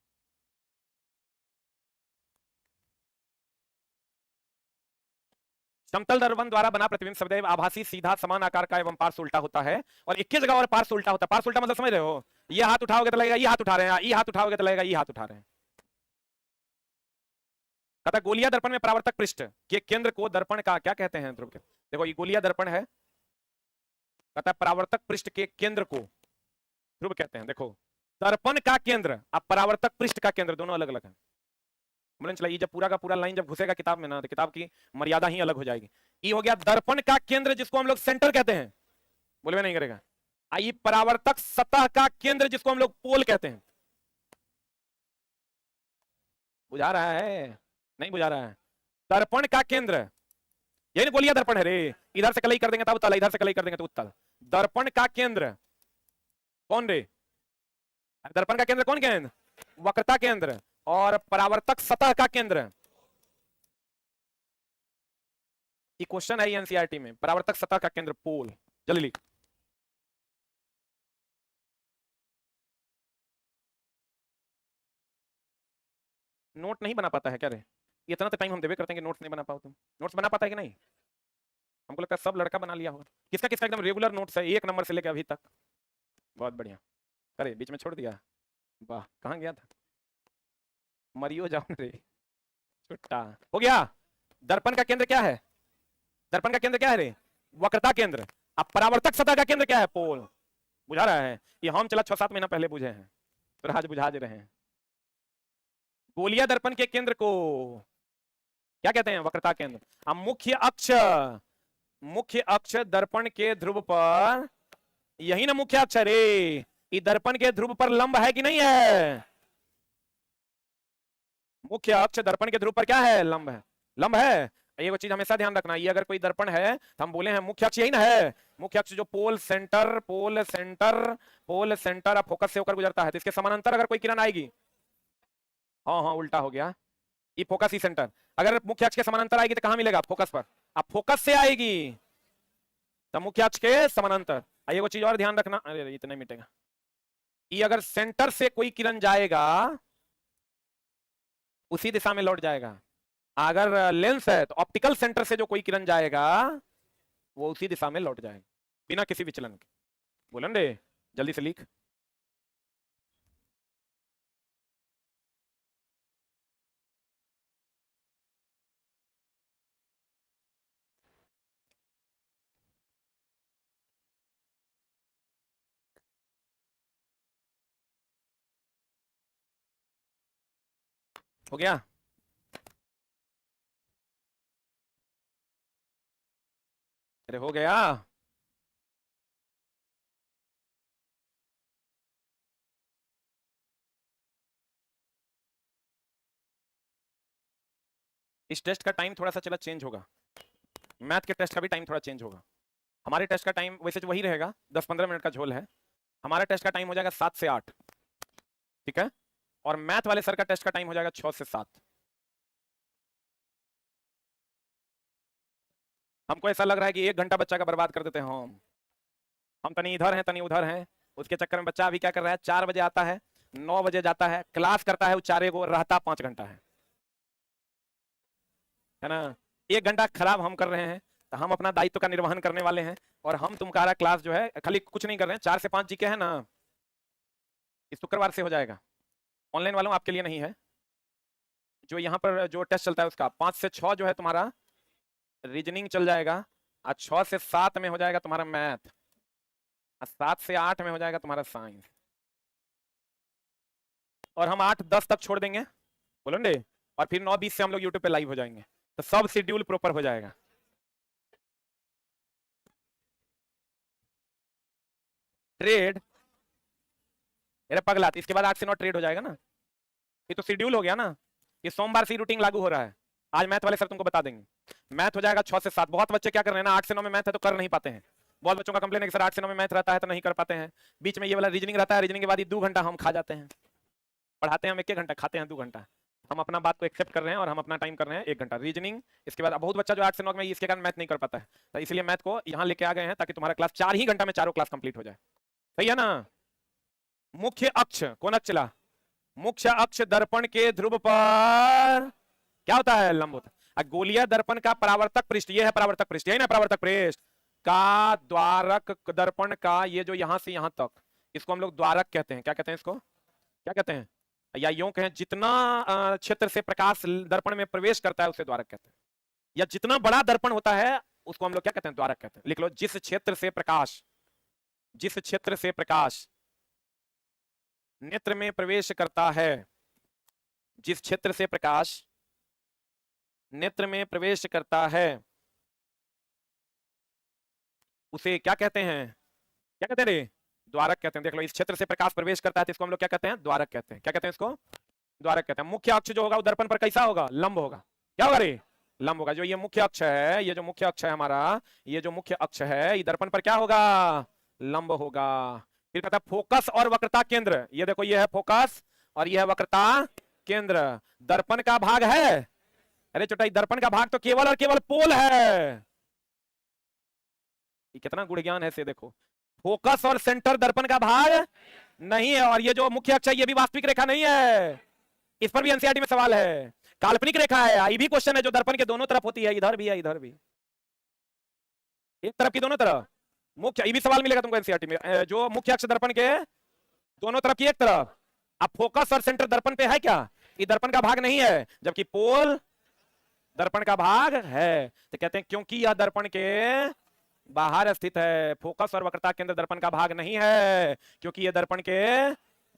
समतल दर्पण द्वारा बना प्रतिबिंब सदैव आभासी, सीधा, समान आकार का एवं पार्श्व उल्टा होता है। और एक ही जगह और पार्श्व उल्टा होता है। पार्श्व उल्टा मतलब समझ रहे हो? ये हाथ उठाओगे तो लगेगा ये हाथ उठा रहे हैं, ये हाथ उठाओगे तो लगेगा ये हाथ उठा रहे हैं। कहता गोलिया दर्पण में परावर्तक पृष्ठ के केंद्र को दर्पण का क्या कहते हैं? ध्रुव, देखो ये गोलिया दर्पण है। कहता है परावर्तक पृष्ठ के केंद्र को ध्रुव कहते हैं। देखो, दर्पण का केंद्र अब परावर्तक पृष्ठ का केंद्र दोनों अलग अलग है। चला, ये जब पूरा का पूरा लाइन जब घुसेगा किताब में ना, तो किताब की मर्यादा ही अलग हो जाएगी। ये हो गया दर्पण का केंद्र, जिसको हम लोग सेंटर कहते हैं। बोलवे नहीं करेगा। आई परावर्तक सतह का केंद्र, जिसको हम लोग पोल कहते हैं। बुझा रहा है? नहीं बुझा रहा है? दर्पण का केंद्र, यही नहीं गोलिया दर्पण है रे। इधर से कलई कर देंगे तब उत्तल, इधर से कलई कर देंगे तो उत्तल। दर्पण का केंद्र कौन रे? दर्पण का केंद्र कौन? केंद्र वक्रता केंद्र। और परावर्तक सतह का केंद्र, ये क्वेश्चन है एनसीईआरटी में। परावर्तक सतह का केंद्र पोल। जल्दी लिख। नोट नहीं बना पाता है क्या रे? इतना तो टाइम हम देवे करते हैं कि नोट्स नहीं बना पाओ तुम। नोट्स बना पाता है कि नहीं? हमको लगता है सब लड़का बना लिया होगा। किसका किसका एकदम रेगुलर नोट्स है 1 नंबर से लेकर अभी तक? बहुत बढ़िया। अरे बीच में छोड़ दिया, वाह, कहाँ गया था? मरियो जाओ रे, छुट्टा हो गया। दर्पण का केंद्र क्या है? दर्पण का केंद्र क्या है रे? वक्रता केंद्र। अब परावर्तक सतह का केंद्र क्या है? पोल। बुझा रहा है? ये हम चला 6-7 महीना पहले बुझे हैं, तो आज बुझा दे रहे हैं। गोलिया दर्पण के केंद्र को क्या कहते हैं? वक्रता केंद्र। अब मुख्य अक्ष दर्पण के ध्रुव पर, यही ना मुख्य अक्ष रे, ये दर्पण के ध्रुव पर लंब है कि नहीं है? मुख्य अक्ष दर्पण के ध्रुव पर क्या है? लंब है। लंब है। ये चीज हमेशा ध्यान रखना, ये अगर कोई दर्पण है तो हम बोले हैं मुख्य अक्ष यही ना है। मुख्य अक्ष जो पोल सेंटर अब फोकस से होकर गुजरता है, तो इसके समानांतर अगर कोई किरण आएगी, हाँ हाँ उल्टा हो गया, ये फोकस ही सेंटर। अगर मुख्य अक्ष के समानांतर आएगी तो कहां मिलेगा? फोकस पर। अब फोकस से आएगी तो मुख्य अक्ष के समानांतर। ये चीज और ध्यान रखना, अरे इतना नहीं मिटेगा। ये अगर सेंटर से कोई किरण जाएगा उसी दिशा में लौट जाएगा। अगर लेंस है तो ऑप्टिकल सेंटर से जो कोई किरण जाएगा वो उसी दिशा में लौट जाएगा बिना किसी विचलन के। बोलन रे, जल्दी से लिख। हो गया? अरे हो गया। इस टेस्ट का टाइम थोड़ा सा चला चेंज होगा। मैथ के टेस्ट का भी टाइम थोड़ा चेंज होगा। हमारे टेस्ट का टाइम वैसे तो वही रहेगा, 10-15 मिनट का झोल है। हमारा टेस्ट का टाइम हो जाएगा 7 से 8, ठीक है। और मैथ वाले सर का टेस्ट का टाइम हो जाएगा 6 से 7। हमको ऐसा लग रहा है कि 1 घंटा बच्चा का बर्बाद कर देते हैं हम तनी इधर हैं तनी उधर हैं, उसके चक्कर में बच्चा अभी क्या कर रहा है, 4 बजे आता है, 9 बजे जाता है, क्लास करता है, उचारे को रहता 5 घंटा है ना। 1 घंटा खराब हम कर रहे हैं, तो हम अपना दायित्व का निर्वहन करने वाले हैं। और हम तुम्हारा क्लास जो है खाली कुछ नहीं कर रहे हैं, 4 से 5 जीके है ना, इस शुक्रवार से हो जाएगा। ऑनलाइन वालों आपके लिए नहीं है, जो यहाँ पर जो टेस्ट चलता है उसका 5 से 6 जो है तुम्हारा रीजनिंग चल जाएगा, और 6 से 7 में हो जाएगा तुम्हारा मैथ, और 7 से 8 में हो जाएगा तुम्हारा साइंस। और हम 8-10 तक छोड़ देंगे बोलेंगे, और फिर 9-20 से हम लोग यूट्यूब पे लाइव हो जाएंगे, तो सब शेड्यूल प्रॉपर हो जाएगा। ट्रेड अरे पगला, इसके बाद 8 से 9 ट्रेड हो जाएगा ना, ये तो शेड्यूल हो गया ना, ये सोमवार से रूटीन लागू हो रहा है। आज मैथ वाले सर तुमको बता देंगे, मैथ हो जाएगा 6 से 7। बहुत बच्चे क्या कर रहे हैं ना, 8 से 9 में मैथ है तो कर नहीं पाते हैं। बहुत बच्चों का कंप्लेन है कि सर 8 से 9 में मैथ रहता है तो नहीं कर पाते हैं, बीच में ये वाला रीजनिंग रहता है, रीजनिंग के बाद ये 2 घंटा हम खा जाते हैं। पढ़ाते हैं हम 1 घंटा, खाते हैं 2 घंटा। हम अपना बात को एक्सेप्ट कर रहे हैं और हम अपना टाइम कर रहे हैं 1 घंटा रीजनिंग। इसके बाद बहुत बच्चा जो 8 से 9 में इसके कारण मैथ नहीं कर पाता है, तो इसलिए मैथ को यहाँ लेके आ गए हैं ताकि तुम्हारा क्लास 4 ही घंटा में चारों क्लास कंप्लीट हो जाए। सही है ना। मुख्य अक्ष कौन अक्ष चला, मुख्य अक्ष दर्पण के ध्रुव पर क्या होता है, लंब होता है। गोलीय दर्पण का परावर्तक पृष्ठ, ये है परावर्तक पृष्ठ, यही ना परावर्तक पृष्ठ का द्वारक दर्पण का ये जो यहां से यहां तक, इसको हम लोग द्वारक कहते हैं। क्या कहते हैं इसको, क्या कहते हैं, या यूं कहें जितना क्षेत्र से प्रकाश दर्पण में प्रवेश करता है उसे द्वारक कहते हैं, या जितना बड़ा दर्पण होता है उसको हम लोग क्या कहते हैं, द्वारक कहते हैं। लिख लो, जिस क्षेत्र से प्रकाश, जिस क्षेत्र से प्रकाश नेत्र में प्रवेश करता है, जिस क्षेत्र से प्रकाश नेत्र में प्रवेश करता है उसे क्या कहते हैं, क्या कहते हैं रे, द्वारक कहते हैं। देख लो, इस क्षेत्र से प्रकाश प्रवेश करता है तो इसको हम लोग क्या कहते हैं, द्वारक कहते हैं। क्या कहते हैं इसको, द्वारक कहते हैं। मुख्य अक्ष जो होगा वो दर्पण पर कैसा होगा, लंब होगा। क्या होगा रे, लंब होगा। जो ये मुख्य अक्ष है, ये जो मुख्य अक्ष है हमारा, ये जो मुख्य अक्ष है ये दर्पण पर क्या होगा, लंब होगा। फिर कहता है फोकस और वक्रता केंद्र, ये देखो ये है फोकस और ये है वक्रता केंद्र। दर्पण का भाग है, अरे चोटाई दर्पण का भाग तो केवल और केवल पोल है। ये कितना गुण ज्ञान है से देखो, फोकस और सेंटर दर्पण का भाग नहीं है। और ये जो मुख्य अक्ष है ये भी वास्तविक रेखा नहीं है, इस पर भी एनसीईआरटी में सवाल है। काल्पनिक रेखा है, आई भी क्वेश्चन है जो दर्पण के दोनों तरफ होती है, इधर भी है इधर भी, एक तरफ की दोनों तरफ। मुख्य ये भी सवाल मिलेगा तुमको एनसीईआरटी में, जो मुख्य अक्ष दर्पण के दोनों तरफ की एक तरफ। अब फोकस और सेंटर दर्पण पे है क्या, ये दर्पण का भाग नहीं है, जबकि पोल दर्पण का भाग है। तो कहते हैं क्योंकि यह दर्पण के बाहर स्थित है, फोकस और वक्रता केंद्र दर्पण का भाग नहीं है क्योंकि यह दर्पण के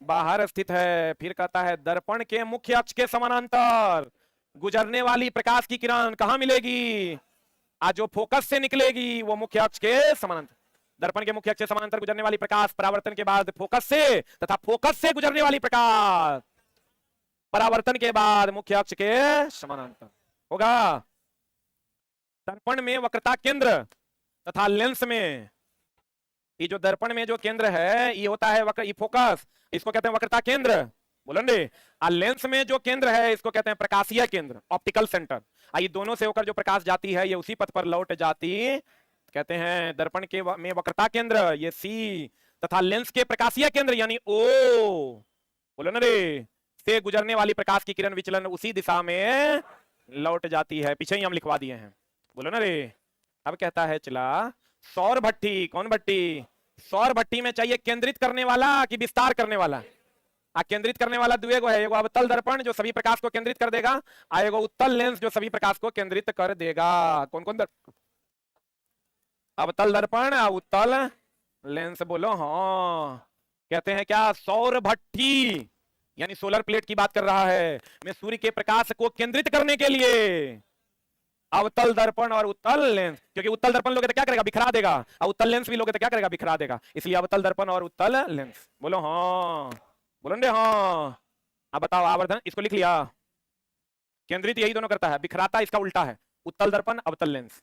बाहर स्थित है। फिर कहता है दर्पण के मुख्य अक्ष के समानांतर गुजरने वाली प्रकाश की किरण कहां मिलेगी, आज जो फोकस से निकलेगी वो मुख्य अक्ष के समानांतर। दर्पण के मुख्य अक्ष से समानांतर गुजरने वाली प्रकाश परावर्तन के बाद फोकस से, तथा फोकस से गुजरने वाली प्रकाश परावर्तन के बाद मुख्य अक्ष के समानांतर होगा। दर्पण में वक्रता केंद्र तथा लेंस में, ये जो दर्पण में जो केंद्र है ये होता है वक्र, ये फोकस, इसको कहते हैं वक्रता केंद्र बोलेंगे। और लेंस में जो केंद्र है इसको कहते हैं प्रकाशीय केंद्र, ऑप्टिकल सेंटर। ये दोनों से होकर जो प्रकाश जाती है ये उसी पथ पर लौट जाती, कहते हैं दर्पण के में वक्रता केंद्र ये सी, तथा लेंस के प्रकाशीय केंद्र यानी ओ बोलो ना रे, से गुजरने वाली प्रकाश की किरण विचलन उसी दिशा में लौट जाती है। पीछे ही हम लिखवा दिए हैं, बोलो ना रे। अब कहता है चला सौर भट्टी, कौन भट्टी, सौर भट्टी में चाहिए केंद्रित करने वाला कि विस्तार करने वाला। केंद्रित करने वाला दुएगो है, एगो अवतल दर्पण जो सभी प्रकाश को केंद्रित कर देगा, एगो उत्तल लेंस जो सभी प्रकाश को केंद्रित कर देगा। कौन कौन अवतल दर्पण उत्तल लेंस, बोलो हाँ। कहते हैं क्या, सौर भट्टी यानी सोलर प्लेट की बात कर रहा है, मैं सूर्य के प्रकाश को केंद्रित करने के लिए अवतल दर्पण और उत्तल लेंस, क्योंकि उत्तल दर्पण लोगे तो क्या करेगा, बिखरा देगा, और उत्तल लेंस भी लोगे तो क्या करेगा, बिखरा देगा। इसलिए अवतल दर्पण और उत्तल लेंस, बोलो हाँ, बोलो रे हाँ। अब बताओ आवर्धन, इसको लिख लिया, केंद्रित यही दोनों करता है, बिखराता इसका उल्टा है, उत्तल दर्पण अवतल लेंस।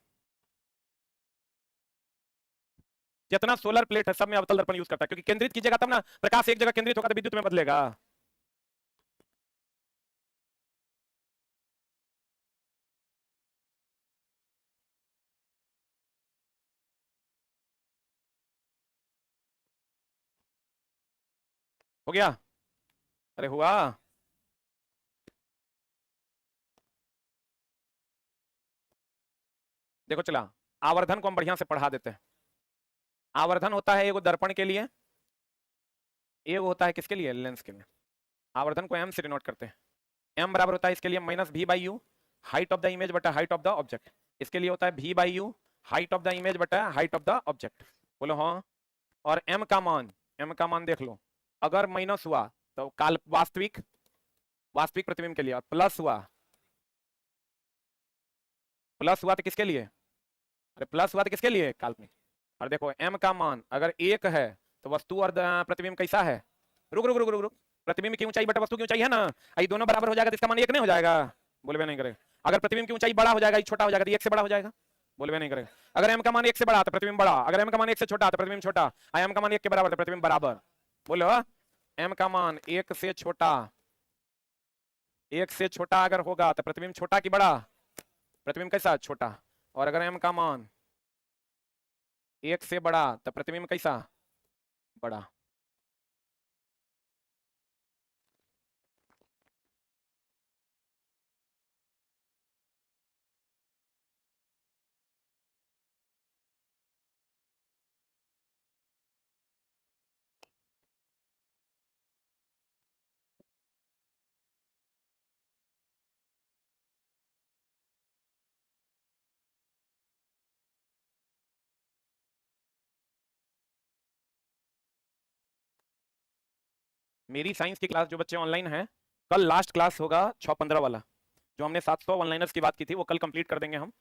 जितना सोलर प्लेट है सब में अवतल दर्पण यूज करता है, क्योंकि केंद्रित कीजिएगा तब ना, प्रकाश एक जगह केंद्रित होगा तो विद्युत में बदलेगा। हो गया? अरे हुआ? देखो चला, आवर्धन को हम बढ़िया से पढ़ा देते हैं। आवर्धन होता है एगो दर्पण के लिए, एगो होता है किसके लिए, लेंस के लिए। आवर्धन को एम से डिनोट करते हैं। एम बराबर होता है इसके लिए माइनस भी by you, height of the image बटा हाइट ऑफ द ऑब्जेक्ट। इसके लिए होता है भी by you, height of the image बटा हाइट ऑफ द ऑब्जेक्ट। बोलो हाँ। और एम का मान, एम का मान देख लो, अगर माइनस हुआ तो काल वास्तविक, वास्तविक प्रतिबिंब के लिए, और प्लस हुआ, प्लस हुआ तो किसके लिए, अरे प्लस हुआ तो किसके लिए, काल्पनिक। और देखो एम का मान अगर एक है तो वस्तु और प्रतिबिंब कैसा है, रुक रुक रुक रुक रुक, प्रतिबिंब की ऊंचाई बटा वस्तु की ऊंचाई है ना, ये दोनों बराबर हो जाएगा तो इसका मान एक नहीं हो जाएगा, बोलबे नहीं करेगा। अगर प्रतिबिंब की ऊंचाई बड़ा हो जाएगा, छोटा हो जाएगा तो एक से बड़ा हो जाएगा, बोलबे नहीं करेगा। अगर एम का मान एक से बड़ा तो प्रतिबिंब बड़ा, अगर एम का मान एक से छोटा तो प्रतिबिंब छोटा, एम का मान एक के बराबर तो प्रतिबिंब बराबर। बोलो एम का मान एक से छोटा, एक से छोटा अगर होगा तो प्रतिबिंब छोटा की बड़ा, प्रतिबिंब कैसा, छोटा। और अगर एम का मान एक से बड़ा तो प्रतिबिंब कैसा, बड़ा। मेरी साइंस की क्लास जो बच्चे ऑनलाइन हैं, कल लास्ट क्लास होगा 6:15 वाला, जो हमने 700 ऑनलाइनर्स की बात की थी वो कल कंप्लीट कर देंगे हम।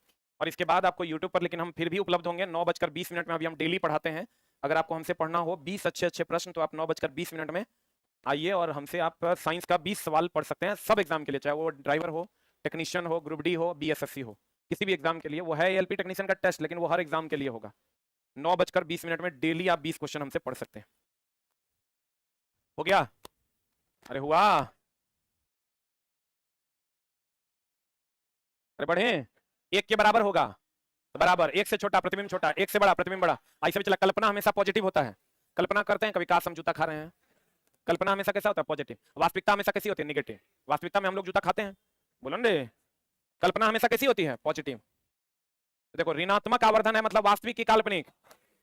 और इसके बाद आपको यूट्यूब पर, लेकिन हम फिर भी उपलब्ध होंगे 9:20 में। अभी हम डेली पढ़ाते हैं, अगर आपको हमसे पढ़ना हो 20 अच्छे अच्छे प्रश्न तो आप 9:20 में आइए और हमसे आप साइंस का 20 सवाल पढ़ सकते हैं, सब एग्जाम के लिए, चाहे वो ड्राइवर हो, टेक्नीशियन हो, ग्रुप डी हो, बीएसएससी हो, किसी भी एग्जाम के लिए। वो है एएलपी टेक्नीशियन का टेस्ट, लेकिन वो हर एग्जाम के लिए होगा। 9:20 में डेली आप 20 क्वेश्चन हमसे पढ़ सकते हैं। हो गया? अरे हुआ? अरे बढ़े, एक के बराबर होगा तो बराबर, एक से छोटा प्रतिबिंब छोटा, एक से बड़ा प्रतिबिंब बड़ा, ऐसे भी चला। कल्पना हमेशा पॉजिटिव होता है, कल्पना करते हैं, कभी काश हम जूता खा रहे हैं, कल्पना हमेशा कैसा होता है, पॉजिटिव। वास्तविकता हमेशा कैसी होती है, निगेटिव। वास्तविकता में हम लोग जूता खाते हैं, बोलो रे। कल्पना हमेशा कैसी होती है, पॉजिटिव। देखो ऋणात्मक आवर्धन है मतलब वास्तविक की काल्पनिक,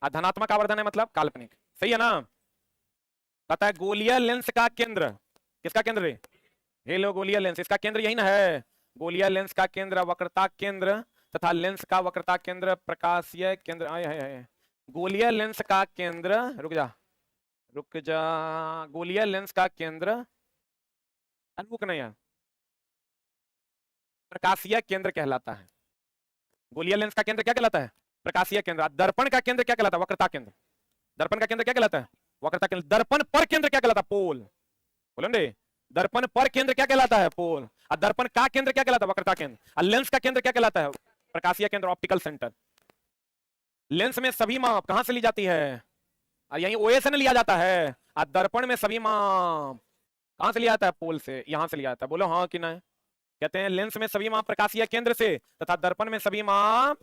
और धनात्मक आवर्धन है मतलब काल्पनिक, सही है ना। कहता है गोलीय लेंस का केंद्र, किसका केंद्र है, हेलो गोलीय लेंस, इसका केंद्र यही ना है। गोलीय लेंस का केंद्र वक्रता केंद्र तथा लेंस का वक्रता केंद्र प्रकाशीय केंद्र, आए है गोलीय लेंस का केंद्र, रुक जा रुक जा, गोलीय लेंस का केंद्र, रुक नहीं यार, प्रकाशीय केंद्र कहलाता है। गोलीय लेंस का केंद्र क्या कहलाता है, प्रकाशीय केंद्र। दर्पण का केंद्र क्या कहलाता है, वक्रता केंद्र। दर्पण का केंद्र क्या कहलाता है, वक्रता केंद्र। दर्पण पर केंद्र क्या कहलाता है, पोल, बोलो रे। दर्पण पर केंद्र क्या कहलाता है, पोल। और दर्पण का केंद्र क्या कहलाता है, वक्रता केंद्र। और लेंस का केंद्र क्या कहलाता है, प्रकाशीय केंद्र, ऑप्टिकल सेंटर। लेंस में सभी माप कहां से ली जाती है, और यही ओए से लिया जाता है। और दर्पण में सभी माप कहां से लिया जाता है, पोल से, यहां से लिया जाता है। बोलो हाँ कि नहीं। कहते हैं लेंस में सभी माप प्रकाशीय केंद्र से तथा दर्पण में सभी माप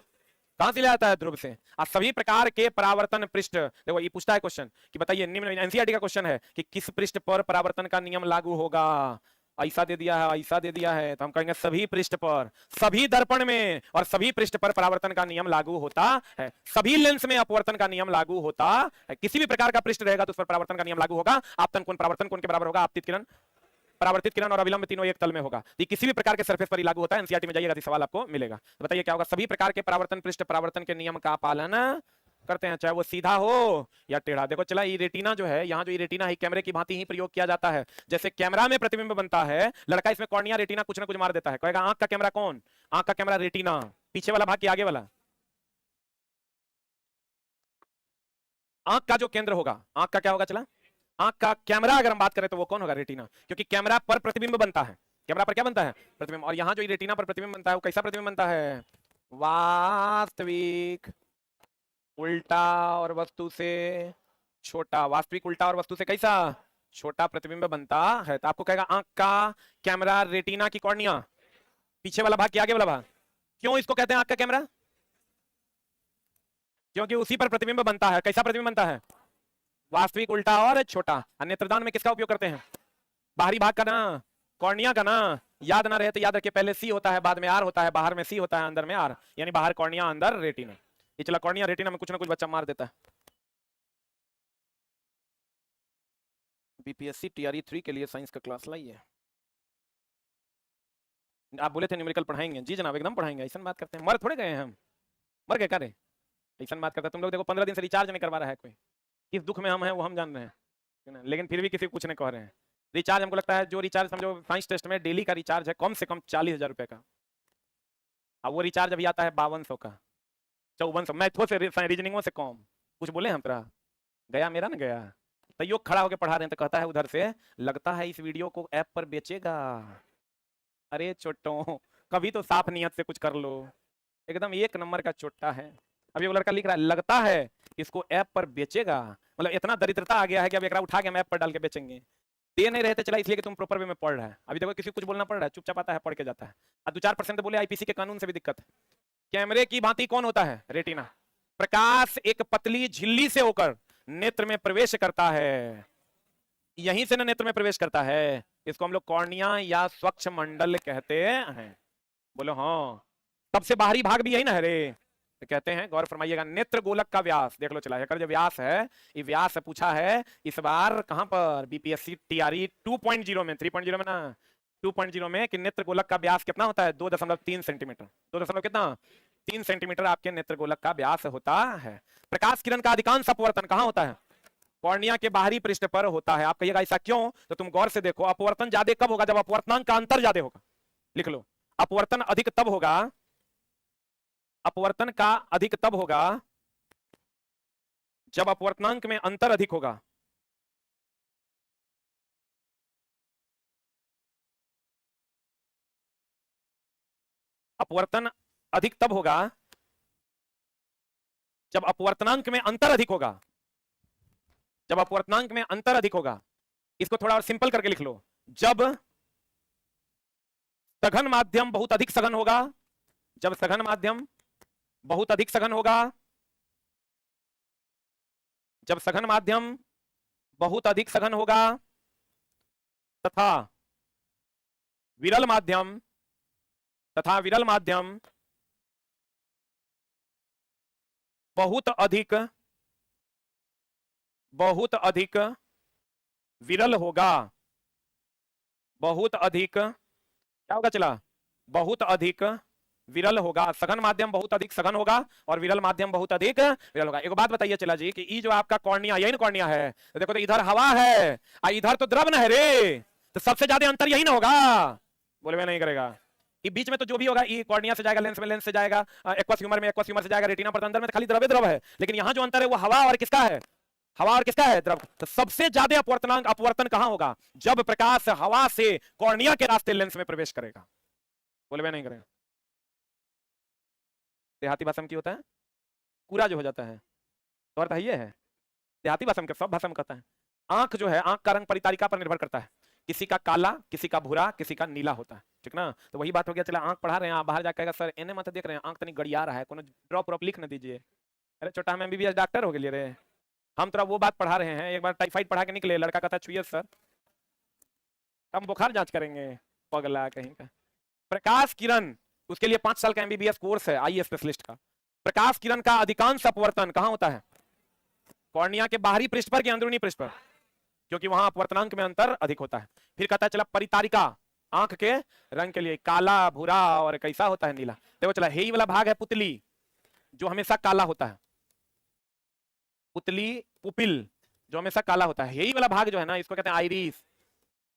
कहां से लिया जाता है, ध्रुव से। और सभी प्रकार के परावर्तन पृष्ठ, देखो ये पूछता है क्वेश्चन कि बताइए, निम्न एनसीईआरटी का क्वेश्चन है कि किस पृष्ठ पर परावर्तन का नियम लागू होगा। ऐसा दे दिया है, ऐसा दे दिया है, तो हम कहेंगे सभी पृष्ठ पर, सभी दर्पण में और सभी पृष्ठ पर परावर्तन का नियम लागू होता है। सभी लेंस में अपवर्तन का नियम लागू होता है। किसी भी प्रकार का पृष्ठ रहेगा तो उस पर परावर्तन का नियम लागू होगा। आपतन कोण परावर्तन कोण के बराबर होगा, आपतित किरण, परावर्तित किरण और अविलंब तीनों एक तल में होगा। तो किसी भी प्रकार के सरफेस पर ही लागू होता है। एनसीईआरटी में जाइएगा तो सवाल आपको मिलेगा। तो बताइए क्या होगा, सभी प्रकार के परावर्तन पृष्ठ परावर्तन के नियम का पालन करते हैं, चाहे वो सीधा हो या टेढ़ा। देखो चला, ये रेटिना जो है, यहाँ जो ये रेटिना है कैमरे की भांति ही प्रयोग किया जाता है। जैसे कैमरा में प्रतिबिंब बनता है, लड़का इसमें कॉर्निया रेटिना कुछ ना कुछ मार देता है, कहेगा आंख का कैमरा कौन, आंख का कैमरा रेटिना, पीछे वाला भाग के आगे वाला। आंख का जो केंद्र होगा, आंख का क्या होगा, चला आंख का कैमरा अगर हम बात करें तो वो कौन होगा, रेटिना, क्योंकि कैमरा पर प्रतिबिंब बनता है। कैमरा पर क्या बनता है, प्रतिबिंब। और यहाँ जो रेटिना पर प्रतिबिंब बनता है वो कैसा प्रतिबिंब बनता है, वास्तविक। उल्टा और वस्तु से छोटा, वास्तविक उल्टा और वस्तु से कैसा छोटा प्रतिबिंब बनता है। तो आपको कहेगा आंख का कैमरा, रेटिना की कॉर्निया, पीछे वाला भाग कि आगे वाला भाग। क्यों इसको कहते हैं आंख का कैमरा? क्योंकि उसी पर प्रतिबिंब बनता है। कैसा प्रतिबिंब बनता है? वास्तविक उल्टा और छोटा। नेत्रदान में किसका उपयोग करते हैं? बाहरी भाग का ना, कॉर्निया का ना। याद ना रहे तो याद रखिए, पहले सी होता है, बाद में आर होता है, बाहर में सी होता है, अंदर में आर, यानी बाहर कॉर्निया, अंदर रेटिना। ये चला कॉर्निया रेटिना में कुछ ना कुछ बच्चा मार देता है। बीपीएससी टीआरई 3 के लिए साइंस का क्लास लाइए। आप बोले थे न्यूमेरिकल पढ़ाएंगे। जी जनाब एकदम पढ़ाएंगे। ऐसा बात करते हैं, मर थोड़े गए हैं हम, मर गए क्या रे? ऐसा बात करते हैं। तुम लोग देखो 15 दिन से रिचार्ज नहीं करवा रहा है कोई। किस दुख में हम हैं वो हम जान रहे हैं, लेकिन फिर भी किसी को कुछ नहीं कह रहे हैं। रिचार्ज हमको लगता है जो रिचार्ज समझो साइंस टेस्ट में डेली का रिचार्ज है कम से कम 40,000 रुपए का। अब वो रिचार्ज अभी आता है 5200 का, 5400 मैथों से रीजनिंगों से कम। कुछ बोले हम तरह गया मेरा ना गया। तो योग खड़ा होकर पढ़ा रहे हैं तो कहता है उधर से, लगता है इस वीडियो को ऐप पर बेचेगा। अरे छोटो, कभी तो साफ नियत से कुछ कर लो। एकदम एक नंबर का चोट्टा है। अभी वो लड़का लिख रहा है लगता है इसको ऐप पर बेचेगा। मतलब इतना दरिद्रता आ गया है कि अब एक उठा के हम ऐप पर डाल के बेचेंगे। दे नहीं रहते चला इसलिए कि तुम प्रॉपर वे में पढ़ रहा है। अभी देखो किसी को कुछ बोलना पड़ रहा है, चुपचाप आता है पढ़ के जाता है। अब 2-4% बोले आईपीसी के कानून से भी दिक्कत है। कैमरे की भांति कौन होता है? रेटिना। प्रकाश एक पतली झिल्ली से होकर नेत्र में प्रवेश करता है। यहीं से ना नेत्र में प्रवेश करता है। इसको हम लोग कॉर्निया या स्वच्छ मंडल कहते हैं। बोलो हाँ। सबसे बाहरी भाग भी यही ना है रे। तो कहते हैं, गौर फरमाइएगा, नेत्र गोलक का व्यास देख लो चला है। जो व्यास है, ये व्यास पूछा है इस बार कहां पर? बीपीएससी टीआरई 2.0 में, 3.0 में ना, 2.0 में कि नेत्र गोलक का व्यास कितना होता है? 2.3 सेंटीमीटर। 2 कितना 3 सेंटीमीटर आपके नेत्र गोलक का व्यास होता है। प्रकाश किरण का अधिकांश अपवर्तन कहां होता है? कॉर्निया के बाहरी पृष्ठ पर होता है। आप कहिएगा ऐसा क्यों? तो तुम गौर से देखो, अपवर्तन ज्यादा कब होगा? जब अपवर्तनांक का अंतर ज्यादा होगा। लिख लो, अपवर्तन अधिक तब होगा, अपवर्तन का अधिक तब होगा जब अपवर्तनांक में अंतर अधिक होगा। अपवर्तन अधिक तब होगा जब अपवर्तनांक में अंतर अधिक होगा। जब अपवर्तनांक में अंतर अधिक होगा। इसको थोड़ा और सिंपल करके लिख लो, जब सघन माध्यम बहुत अधिक सघन होगा। जब सघन माध्यम बहुत अधिक सघन होगा, जब सघन माध्यम बहुत अधिक सघन होगा तथा विरल माध्यम बहुत अधिक विरल होगा। बहुत अधिक क्या होगा चला? बहुत अधिक विरल होगा। सघन माध्यम बहुत अधिक सघन होगा और विरल माध्यम बहुत अधिक विरल होगा। एक बात बताइए चला जी कि ये जो आपका कॉर्निया, यही ना कॉर्निया है, तो देखो तो इधर हवा है और इधर तो द्रव ना है रे, तो सबसे ज्यादा अंतर यही ना होगा। बोले मैं नहीं करेगा। ये बीच में तो जो भी होगा, ये कॉर्निया से जाएगा लेंस में, लेंस से जाएगा एक्वस ह्यूमर में, एक्वस ह्यूमर से जाएगा रेटिना पर, अंदर में तो खाली द्रव द्रव है। लेकिन यहाँ जो अंतर है वो हवा और किसका है? हवा और किसका है? द्रव। तो सबसे ज्यादा अपवर्तन कहां होगा? जब प्रकाश हवा से कॉर्निया के रास्ते लेंस में प्रवेश करेगा। बोले मैं नहीं करेगा। देहाती भाषा में क्या होता है? पूरा जो हो जाता है, तो अर्थ ये है देहाती भाषा में, सब भाषा में कहता है। आंख जो है, आंख का रंग परितारिका पर निर्भर करता है। किसी का काला, किसी का भूरा, किसी का नीला होता है, ठीक ना? तो वही बात हो गया। चला आंख पढ़ा रहे हैं, आप बाहर जाकर सर एने मत देख रहे हैं, आंख तनी गड़िया रहा है, कोनो ड्रॉप ड्रॉप लिख न दीजिए। अरे छोटा हम एमबीबीएस डॉक्टर हो गए रे, हम तो वो बात पढ़ा रहे हैं। एक बार टाइफाइड पढ़ा के निकले, लड़का कहता छुइए सर, हम बुखार जांच करेंगे, पगला कहीं का। प्रकाश किरण, उसके लिए 5 साल का एमबीबीएस कोर्स है आई स्पेशलिस्ट का। प्रकाश किरण का अधिकांश अपवर्तन कहां होता है? कॉर्निया के बाहरी पृष्ठ पर कि अंदरूनी पृष्ठ पर? क्योंकि वहां अपवर्तनांक में अंतर अधिक होता है। फिर कहता है चला परितारिका, आंख के रंग के लिए काला, भूरा और कैसा होता है? नीला। देखो चला, हेई वाला भाग है पुतली, जो हमेशा काला होता है। पुतली, पुपिल, जो हमेशा काला होता है। हेई वाला भाग जो है ना, इसको कहते हैं आइरिस।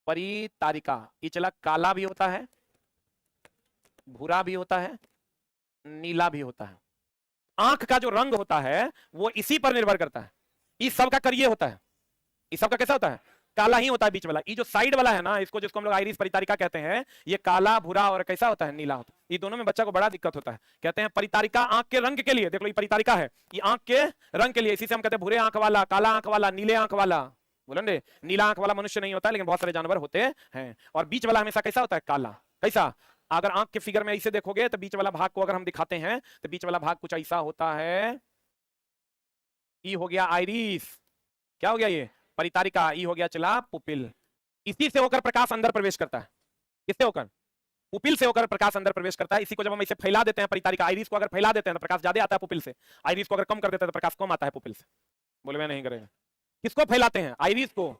परितारिका, ये चला काला भी होता है, भूरा भी होता है, नीला भी होता है। आंख का जो रंग होता है वो इसी पर निर्भर करता है। इस सब का करिए होता है। इस सब का कैसा होता है? काला ही होता है बीच वाला। ये जो साइड वाला है ना, इसको जिसको हम लोग आइरिस परितारिका कहते हैं, ये काला भूरा और कैसा होता है, नीला होता है। ये दोनों में बच्चा को बड़ा दिक्कत होता है। कहते हैं परितारिका आंख के रंग के लिए, देख लो ये परितारिका है, ये आंख के रंग के लिए, इसी से हम कहते हैं भूरे आंख वाला, काला आंख वाला, नीले आंख वाला। बोलेंगे नीला आंख वाला मनुष्य नहीं होता, लेकिन बहुत सारे जानवर होते हैं। और बीच वाला हमेशा कैसा होता है, काला। कैसा, अगर आंख के फिगर में ऐसे देखोगे तो बीच वाला भाग को अगर हम दिखाते हैं तो बीच वाला भाग कुछ ऐसा होता है। ई हो गया आइरिस, क्या हो गया ये परितारिका, ई हो गया चला पुपिल। इसी से होकर प्रकाश अंदर प्रवेश करता है। किससे होकर, पुपिल से होकर प्रकाश अंदर प्रवेश करता है। इसी को जब हम इसे फैला देते हैं परितारिका, आइरिस को अगर फैला देते हैं तो प्रकाश ज्यादा आता है पुपिल से, आइरिस को अगर कम कर देते हैं तो प्रकाश कम आता है पुपिल से। बोले मैं नहीं करेगा। किसको फैलाते हैं, आइरिस को,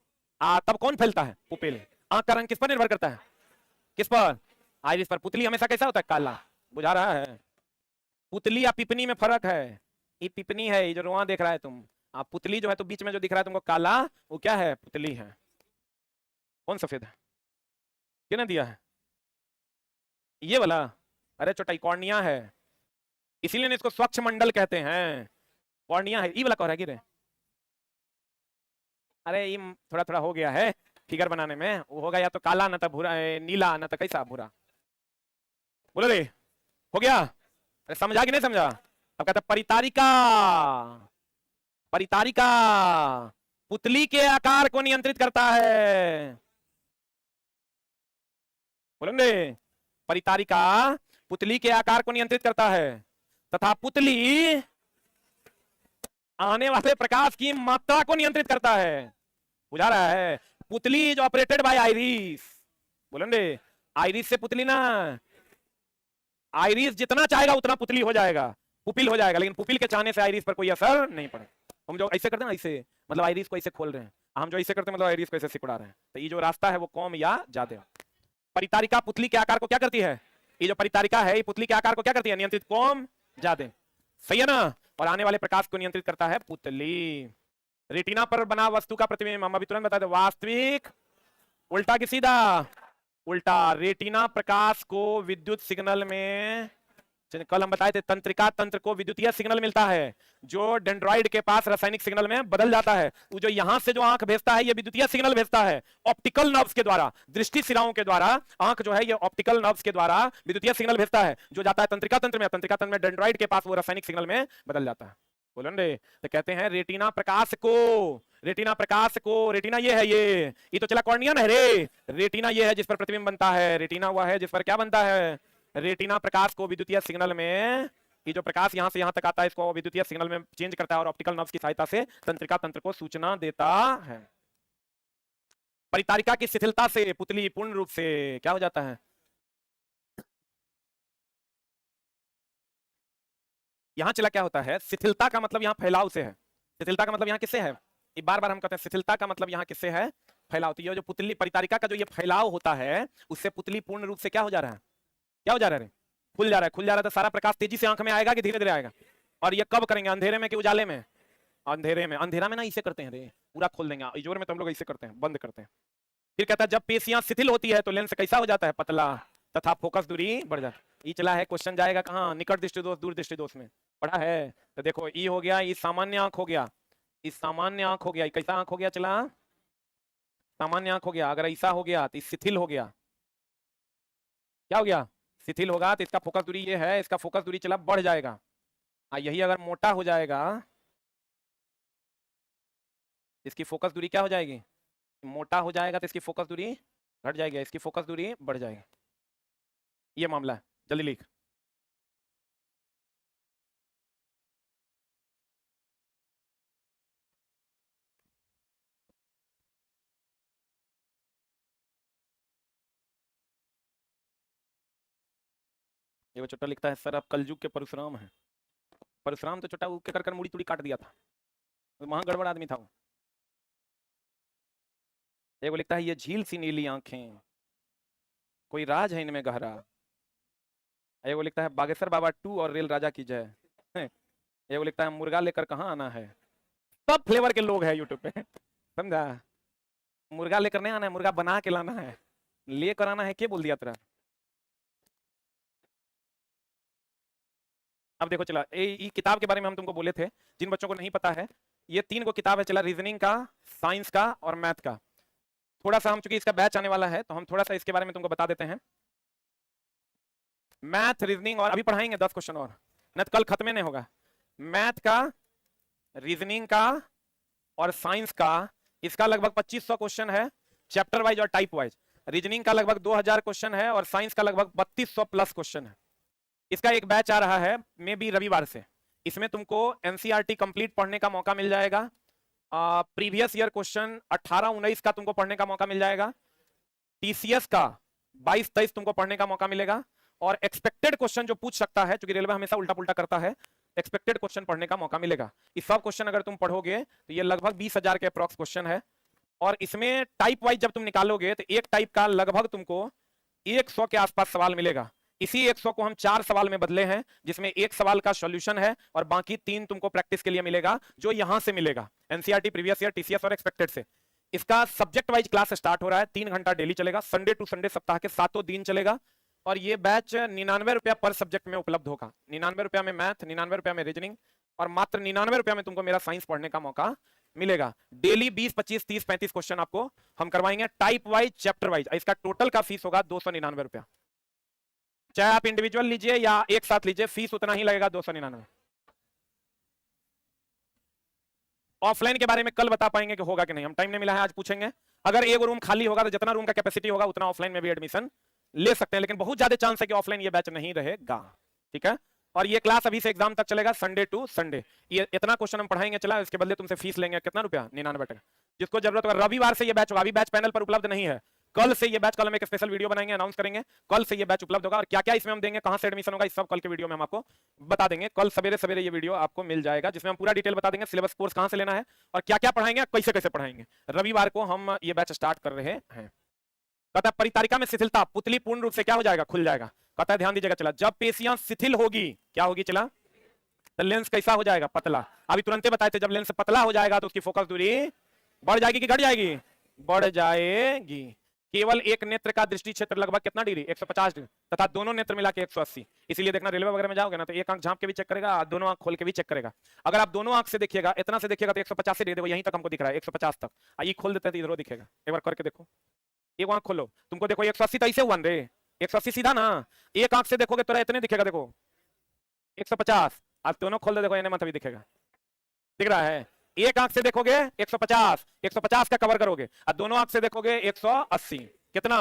तब कौन फैलता है, पुपिल। आंख का रंग किस पर निर्भर करता है, किस पर, आइरिस पर। पुतली हमेशा कैसा होता है, काला। बुझा रहा है, पुतली या पिपनी में फर्क है। ये पिपनी है, ये जो रुआ देख रहा है तुम, पुतली जो है तो बीच में जो दिख रहा है तुमको काला, वो क्या है, पुतली है। कौन सफेद है, किसने दिया है, ये वाला। अरे छोटा कॉर्निया है, इसीलिए इसको स्वच्छ मंडल कहते हैं। कॉर्निया है, ये वाला कह रहा है गिरे। अरे ये थोड़ा थोड़ा हो गया है फिगर बनाने में, वो होगा या तो काला ना तो भूरा, नीला ना तो कैसा भूरा। बोलो रे, हो गया। अरे समझा कि नहीं समझा। अब कहता परितारिका, परितारिका पुतली के आकार को नियंत्रित करता है। बोलेंगे, परितारिका पुतली के आकार को नियंत्रित करता है तथा पुतली आने वाले प्रकाश की मात्रा को नियंत्रित करता है। बुझा रहा है, पुतली जो ऑपरेटेड बाय आइरिस। बोलेंगे, आइरिस से पुतली ना, आइरिस जितना चाहेगा उतना पुतली हो जाएगा, पुपिल हो जाएगा, लेकिन पुपिल के चाहने से आइरिस पर कोई असर नहीं पड़े। हम जो ऐसे करते हैं ना, ऐसे मतलब आइरिस को ऐसे खोल रहे हैं, हम जो ऐसे करते हैं मतलब आइरिस को ऐसे सिकुड़ा रहे हैं, तो ये जो रास्ता है वो कम या ज्यादा। परितारिका पुतली के आकार को क्या करती है, ये जो परितारिका है ये पुतली के आकार को क्या करती है, नियंत्रित कम ज्यादा। सही है ना। और आने वाले प्रकाश को नियंत्रित करता है पुतली। रेटिना पर बना वस्तु का प्रतिबिंब, हम अभी तुरंत बता दें, वास्तविक, उल्टा कि सीधा, उल्टा। रेटिना प्रकाश को विद्युत सिग्नल में, कल हम बताए थे तंत्रिका तंत्र को विद्युतीय सिग्नल मिलता है जो डेंड्रॉइड के पास रासायनिक सिग्नल में बदल जाता है। वो जो यहां से जो आंख भेजता है ये विद्युतीय सिग्नल भेजता है ऑप्टिकल नर्व्स के द्वारा, दृष्टि सिराओं के द्वारा। आंख जो है ये ऑप्टिकल नर्व्स के द्वारा विद्युतीय सिग्नल भेजता है जो जाता है तंत्रिका तंत्र में, तंत्रिका तंत्र में डेंड्रॉइड के पास वो रासायनिक सिग्नल में बदल जाता है। बोलो रे, तो कहते हैं रेटिना प्रकाश को, रेटिना प्रकाश को, रेटिना ये है, ये तो चला कॉर्निया है रे, रेटिना ये है जिस पर प्रतिबिंब बनता है, रेटिना हुआ है जिस पर क्या बनता है, रेटिना प्रकाश को विद्युतीय सिग्नल में, ये जो प्रकाश यहां से यहां तक आता है इसको विद्युतीय सिग्नल में चेंज करता है और ऑप्टिकल नर्व्स की सहायता से तंत्रिका तंत्र को सूचना देता है। परितारिका की शिथिलता से पुतली पूर्ण रूप से क्या हो जाता है, यहां चला क्या होता है, शिथिलता का मतलब यहां फैलाव से है। शिथिलता का मतलब यहां किससे है, ये बार बार हम कहते हैं शिथिलता का मतलब यहां किससे है, फैलाव। तो ये जो पुतली परितारिका का जो ये फैलाव होता है उससे पुतली पूर्ण रूप से क्या हो जा रहा है, क्या हो जा रहा है, खुल जा रहा है। खुल जा रहा है तो सारा प्रकाश तेजी से आंख में आएगा कि धीरे धीरे आएगा। और ये कब करेंगे, अंधेरे में कि उजाले में, अंधेरे में। अंधेरा में ना इसे करते हैं रे, पूरा खोल देंगे, इजोर में तो हम लोग ऐसे करते हैं, बंद करते हैं। फिर कहता है जब पेशियां शिथिल होती है तो लेंस कैसा हो जाता है, पतला, तथा फोकस दूरी बढ़ जाती है। ये चला है, क्वेश्चन जाएगा कहाँ, निकट दृष्टि दोष, दूर दृष्टि दोष में पढ़ा है। तो देखो ये हो गया, ये सामान्य आंख हो गया, ये सामान्य आंख हो गया, कैसा आंख हो गया, चला सामान्य आंख हो गया। अगर ऐसा हो गया तो शिथिल हो गया, क्या हो गया, शिथिल होगा। तो इसका फोकस दूरी ये है, इसका फोकस दूरी चला बढ़ जाएगा। यही अगर मोटा हो जाएगा, इसकी फोकस दूरी क्या हो जाएगी, मोटा हो जाएगा तो इसकी फोकस दूरी घट जाएगी, इसकी फोकस दूरी बढ़ जाएगी। ये मामला है, जल्दी लिख। ये वो छोटा लिखता है सर आप कलयुग के परशुराम हैं। परशुराम तो छोटा के कर मुड़ी तुड़ी काट दिया था, वहां गड़बड़ आदमी था वो। वो लिखता है ये झील सी नीली आंखें, कोई राज है इनमें गहरा। वो लिखता है बागेश्वर बाबा 2 और रेल राजा की जय। वो लिखता है मुर्गा लेकर कहाँ आना है। सब फ्लेवर के लोग हैं यूट्यूब पे, समझा। मुर्गा लेकर नहीं आना है, मुर्गा बना के लाना है, लेकर आना है, क्या बोल दिया तेरा। अब देखो चला, ये किताब के बारे में हम तुमको बोले थे, जिन बच्चों को नहीं पता है, ये 3 गो किताब है चला, रीजनिंग का, साइंस का और मैथ का। थोड़ा सा हम, चूंकि इसका बैच आने वाला है तो हम थोड़ा सा इसके बारे में तुमको बता देते हैं। मैथ, रीजनिंग, और अभी पढ़ाएंगे 10 क्वेश्चन और, नहीं तो कल खत्म नहीं होगा। मैथ का, रीजनिंग का और साइंस का, इसका लगभग 2500 क्वेश्चन है, चैप्टर वाइज और टाइप वाइज। रीजनिंग का लगभग 2000 क्वेश्चन है और साइंस का लगभग 3200 प्लस क्वेश्चन है। इसका एक बैच आ रहा है मे बी रविवार से। इसमें तुमको एनसीईआरटी कंप्लीट पढ़ने का मौका मिल जाएगा, प्रीवियस ईयर क्वेश्चन 18-19 का तुमको पढ़ने का मौका मिल जाएगा, टीसीएस का 22-23 तुमको पढ़ने का मौका मिलेगा, और एक्सपेक्टेड क्वेश्चन जो पूछ सकता है, क्योंकि रेलवे हमेशा उल्टा पुल्टा करता है, एक्सपेक्टेड क्वेश्चन पढ़ने का मौका मिलेगा। इस सब क्वेश्चन अगर तुम पढ़ोगे तो ये लगभग 20,000 के अप्रॉक्स क्वेश्चन है। और इसमें टाइप वाइज जब तुम निकालोगे तो एक टाइप का लगभग तुमको 100 के आसपास सवाल मिलेगा। इसी 100 को हम 4 सवाल में बदले हैं, जिसमें एक सवाल का सॉल्यूशन है और बाकी 3 तुमको प्रैक्टिस के लिए मिलेगा, जो यहां से मिलेगा एनसीईआरटी, प्रीवियस ईयर, टीसीएस और एक्सपेक्टेड से। इसका सब्जेक्ट वाइज क्लास स्टार्ट हो रहा है, 3 घंटा डेली चलेगा, संडे टू संडे सप्ताह के 7 दिन चलेगा। और ये बैच 99 रुपया पर सब्जेक्ट में उपलब्ध होगा। 99 रुपया में मैथ, 99 रुपया में रीजनिंग, और मात्र 99 रुपया में तुमको मेरा साइंस पढ़ने का मौका मिलेगा। डेली 20, 25, 30, 35 क्वेश्चन आपको हम करवाएंगे, टाइप वाइज, चैप्टर वाइज। इसका टोटल का फीस होगा 299 रुपया। चाहे आप इंडिविजुअल लीजिए या एक साथ लीजिए, फीस उतना ही लगेगा, 299। ऑफलाइन के बारे में कल बता पाएंगे कि होगा कि नहीं, हम टाइम नहीं मिला है, आज पूछेंगे। अगर एक रूम खाली होगा तो जितना रूम का कैपेसिटी होगा उतना ऑफलाइन में भी एडमिशन ले सकते हैं, लेकिन बहुत ज्यादा चांस है कि ऑफलाइन ये बैच नहीं रहेगा। ठीक है, और ये क्लास अभी से एग्जाम तक चलेगा, संडे टू संडे। ये इतना क्वेश्चन हम पढ़ाएंगे, चला, इसके बदले तुमसे फीस लेंगे कितना रुपया, 99 टका। जिसको जरूरत होगा रविवार से ये बैच होगा, अभी बैच पैनल पर उपलब्ध नहीं है। कल से ये बैच, कल हम एक स्पेशल वीडियो बनाएंगे, अनाउंस करेंगे, कल से ये बैच उपलब्ध होगा। और क्या क्या इसमें हम देंगे, कहां से एडमिशन होगा, इस सब कल के वीडियो में हम आपको बता देंगे। कल सवेरे सवेरे ये वीडियो आपको मिल जाएगा, जिसमें हम पूरा डिटेल बता देंगे, सिलेबस कोर्स कहां से लेना है और क्या क्या पढ़ाएंगे, कैसे कैसे पढ़ाएंगे। रविवार को हम ये बैच स्टार्ट कर रहे हैं। कहता है परितारिका में शिथिलता, पुतली पूर्ण रूप से क्या हो जाएगा, खुल जाएगा। कहता है ध्यान दीजिएगा, चला, जब पेशियां शिथिल होगी, क्या होगी, चला, तो लेंस कैसा हो जाएगा, पतला। अभी तुरंत बताए थे, जब लेंस पतला हो जाएगा तो उसकी फोकस दूरी बढ़ जाएगी कि घट जाएगी, बढ़ जाएगी। केवल एक नेत्र का दृष्टि क्षेत्र लगभग कितना डिग्री, 150 डिग्री, तथा दोनों नेत्र मिला के 180। इसीलिए देखना, रेलवे वगैरह में जाओगे ना तो एक आंख झांप के भी चेक करेगा, दोनों आंख खोल के भी चेक करेगा। अगर आप दोनों आंख से देखिएगा, इतना से देखिएगा तो 150 से देखो, यहीं तक हमको दिख रहा है 150 तक। आइए खोल देते हैं तो इधर दिखेगा, एक बार करके देखो। एक आंख खोलो, तुमको देखो 180 तो ऐसे हुआ रे, 180 सीधा ना। एक आंख से देखोगे तो इतने दिखेगा, देखो 150। आज दोनों खोल दे, देखो इन्हें मत भी दिखेगा, दिख रहा है। एक आंख से देखोगे 150, 150 का कवर करोगे, और दोनों आंख से देखोगे 180, कितना।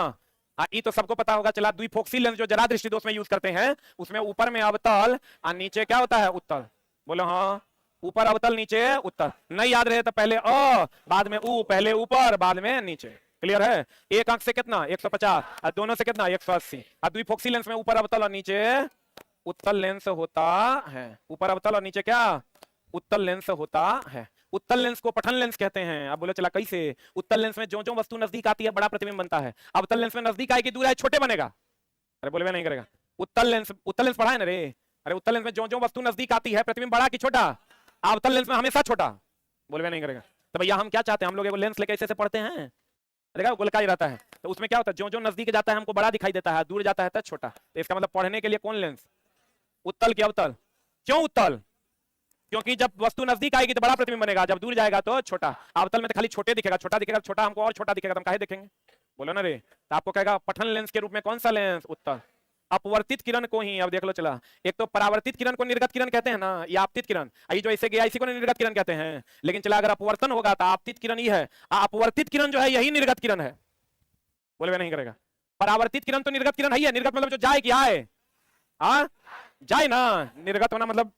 ये तो सबको पता होगा, चला, द्विफोक्सी लेंस जो जरा दृष्टि दोष में यूज करते हैं, उसमें ऊपर में अवतल और नीचे क्या होता है, उत्तल। बोलो हाँ, ऊपर अवतल नीचे उत्तल। नहीं याद रहे तो पहले अ बाद में ऊ, पहले ऊपर बाद में नीचे। क्लियर है। एक आंख से कितना 150 और दोनों से कितना 180। और द्विफोक्सी लेंस में ऊपर अवतल और नीचे उत्तल लेंस होता है। ऊपर अवतल और नीचे क्या, उत्तल लेंस होता है। उत्तल लेंस को पठन लेंस कहते हैं। अब बोले चला कैसे, उत्तल लेंस में जो जो वस्तु नजदीक आती है बड़ा प्रतिबिंब बनता है। अवतल लेंस में नजदीक आएगी, दूर आए छोटे बनेगा। अरे बोले नहीं करेगा। उत्तल लेंस पढ़ा है ना रे। अरे उत्तल लेंस में जो जो वस्तु नजदीक आती है प्रतिबिंब बड़ा कि छोटा, अवतल लेंस में हमेशा छोटा। बोले नहीं करेगा। तो भैया हम क्या चाहते हैं, हम लोग एगो लेंस लेके ऐसे पढ़ते हैं, देखा गोलका ही रहता है, तो उसमें क्या होता है, जो जो नजदीक जाता है हमको बड़ा दिखाई देता है, दूर जाता है तो छोटा। तो इसका मतलब पढ़ने के लिए कौन लेंस, उत्तल की अवतल। क्यों उत्तल, क्योंकि जब वस्तु नजदीक आएगी तो बड़ा प्रतिबिंब बनेगा, जब दूर जाएगा तो छोटा। अवतल में तो खाली छोटे दिखेगा, छोटा दिखेगा, छोटा हमको और छोटा दिखेगा, तो हम काहे देखेंगे। बोलो ना रे। तो आपको कहेगा पठन लेंस के रूप में कौन सा लेंस, उत्तल। अपवर्तित किरण को ही, अब देख लो चला, एक तो परावर्तित किरण को निर्गत किरण कहते हैं ना, या आपतित किरण, ये जो ऐसे गया इसी को निर्गत किरण कहते हैं। लेकिन चला अगर अपवर्तन होगा तो आपतित किरण ही है, अपवर्तित किरण जो है यही निर्गत किरण है। बोले नहीं करेगा। परावर्तित किरण तो निर्गत किरण है, निर्गत मतलब जो जाए कि आए, जाए ना, निर्गत होना मतलब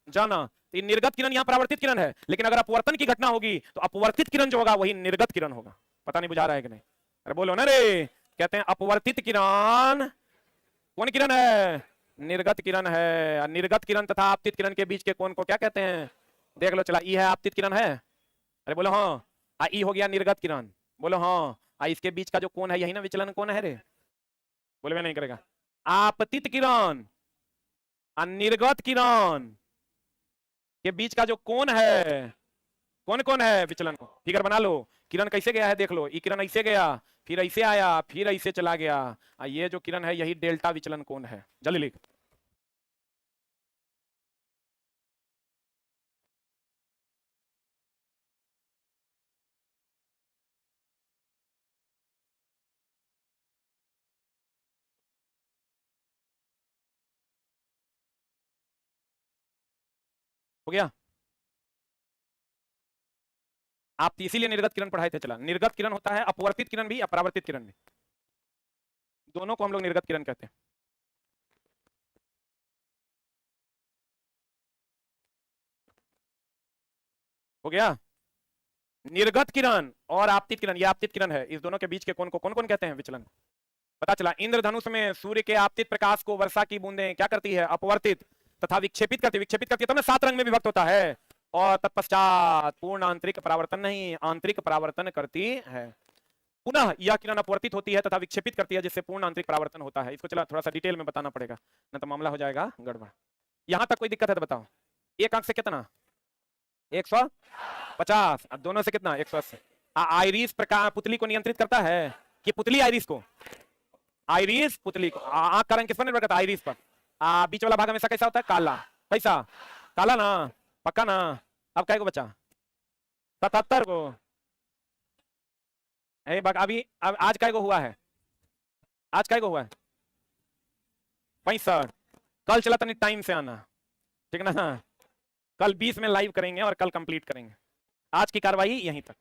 जाना। तो निर्गत किरण यहाँ परावर्तित किरण है, लेकिन अगर अपवर्तन की घटना होगी तो अपवर्तित किरण जो होगा वही निर्गत किरण होगा। पता नहीं बुझा रहा है कि नहीं, अरे बोलो ना रे। कहते हैं अपवर्तित किरण कौन किरण है, निर्गत किरण है। निर्गत किरण तथा आपतित किरण के बीच के कोण को क्या कहते हैं, देख लो चला, ई है आपतित किरण है। अरे बोलो हाँ। ई हो गया निर्गत किरण। बोलो हाँ। इसके बीच का जो कोण है यही ना विचलन कोण है रे। बोले नहीं करेगा। आपतित किरण और निर्गत किरण के बीच का जो कोण है, कौन कौन है विचलन को फिगर बना लो। किरण कैसे गया है देख लो, ये किरण ऐसे गया, फिर ऐसे आया, फिर ऐसे चला गया। ये जो किरण है यही डेल्टा विचलन कोण है। जल्दी लिख। गया? आप इसीलिए निर्गत किरण पढ़ाए थे। चला, निर्गत किरण होता है अपवर्तित किरण भी, अपरावर्तित किरण भी, दोनों को हम लोग निर्गत किरण कहते हैं। हो गया? निर्गत किरण और आपतित किरण, ये आपतित किरण है, इस दोनों के बीच के कोण को कौन कौन कहते हैं? विचलन। पता चला इंद्रधनुष में सूर्य के आपतित प्रकाश को वर्षा की बूंदें क्या करती है? अपवर्तित तथा विक्षेपित करती है। विक्षेपित करती है तब ना 7 रंग में विभक्त होता है। और तत्पश्चात पूर्ण आंतरिक परावर्तन नहीं, आंतरिक परावर्तन करती है। पुनः यह किरण अपवर्तित होती है तथा विक्षेपित करती है, जिससे पूर्ण आंतरिक परावर्तन होता है। इसको चला थोड़ा सा डिटेल में बताना पड़ेगा, ना तो मामला हो जाएगा गड़बड़। यहां तक कोई दिक्कत है तो बताओ। एक अंक से कितना? 150। अब दोनों से कितना? 180। आइरिस प्रकाश पुतली को नियंत्रित करता है कि पुतली आइरिस को? आइरिस पुतली को। आंख का रंग किस पर निर्भर करता है? आइरिस पर। बीच वाला भाग हमेशा कैसा होता है? काला। कैसा? काला ना? पक्का ना? अब क्या को बचा? 77 को। अभी अब आज क्या को हुआ है? आज क्या को हुआ है? 65। कल चला तनी टाइम से आना, ठीक ना? कल 20 में लाइव करेंगे और कल कंप्लीट करेंगे। आज की कार्रवाई यहीं तक।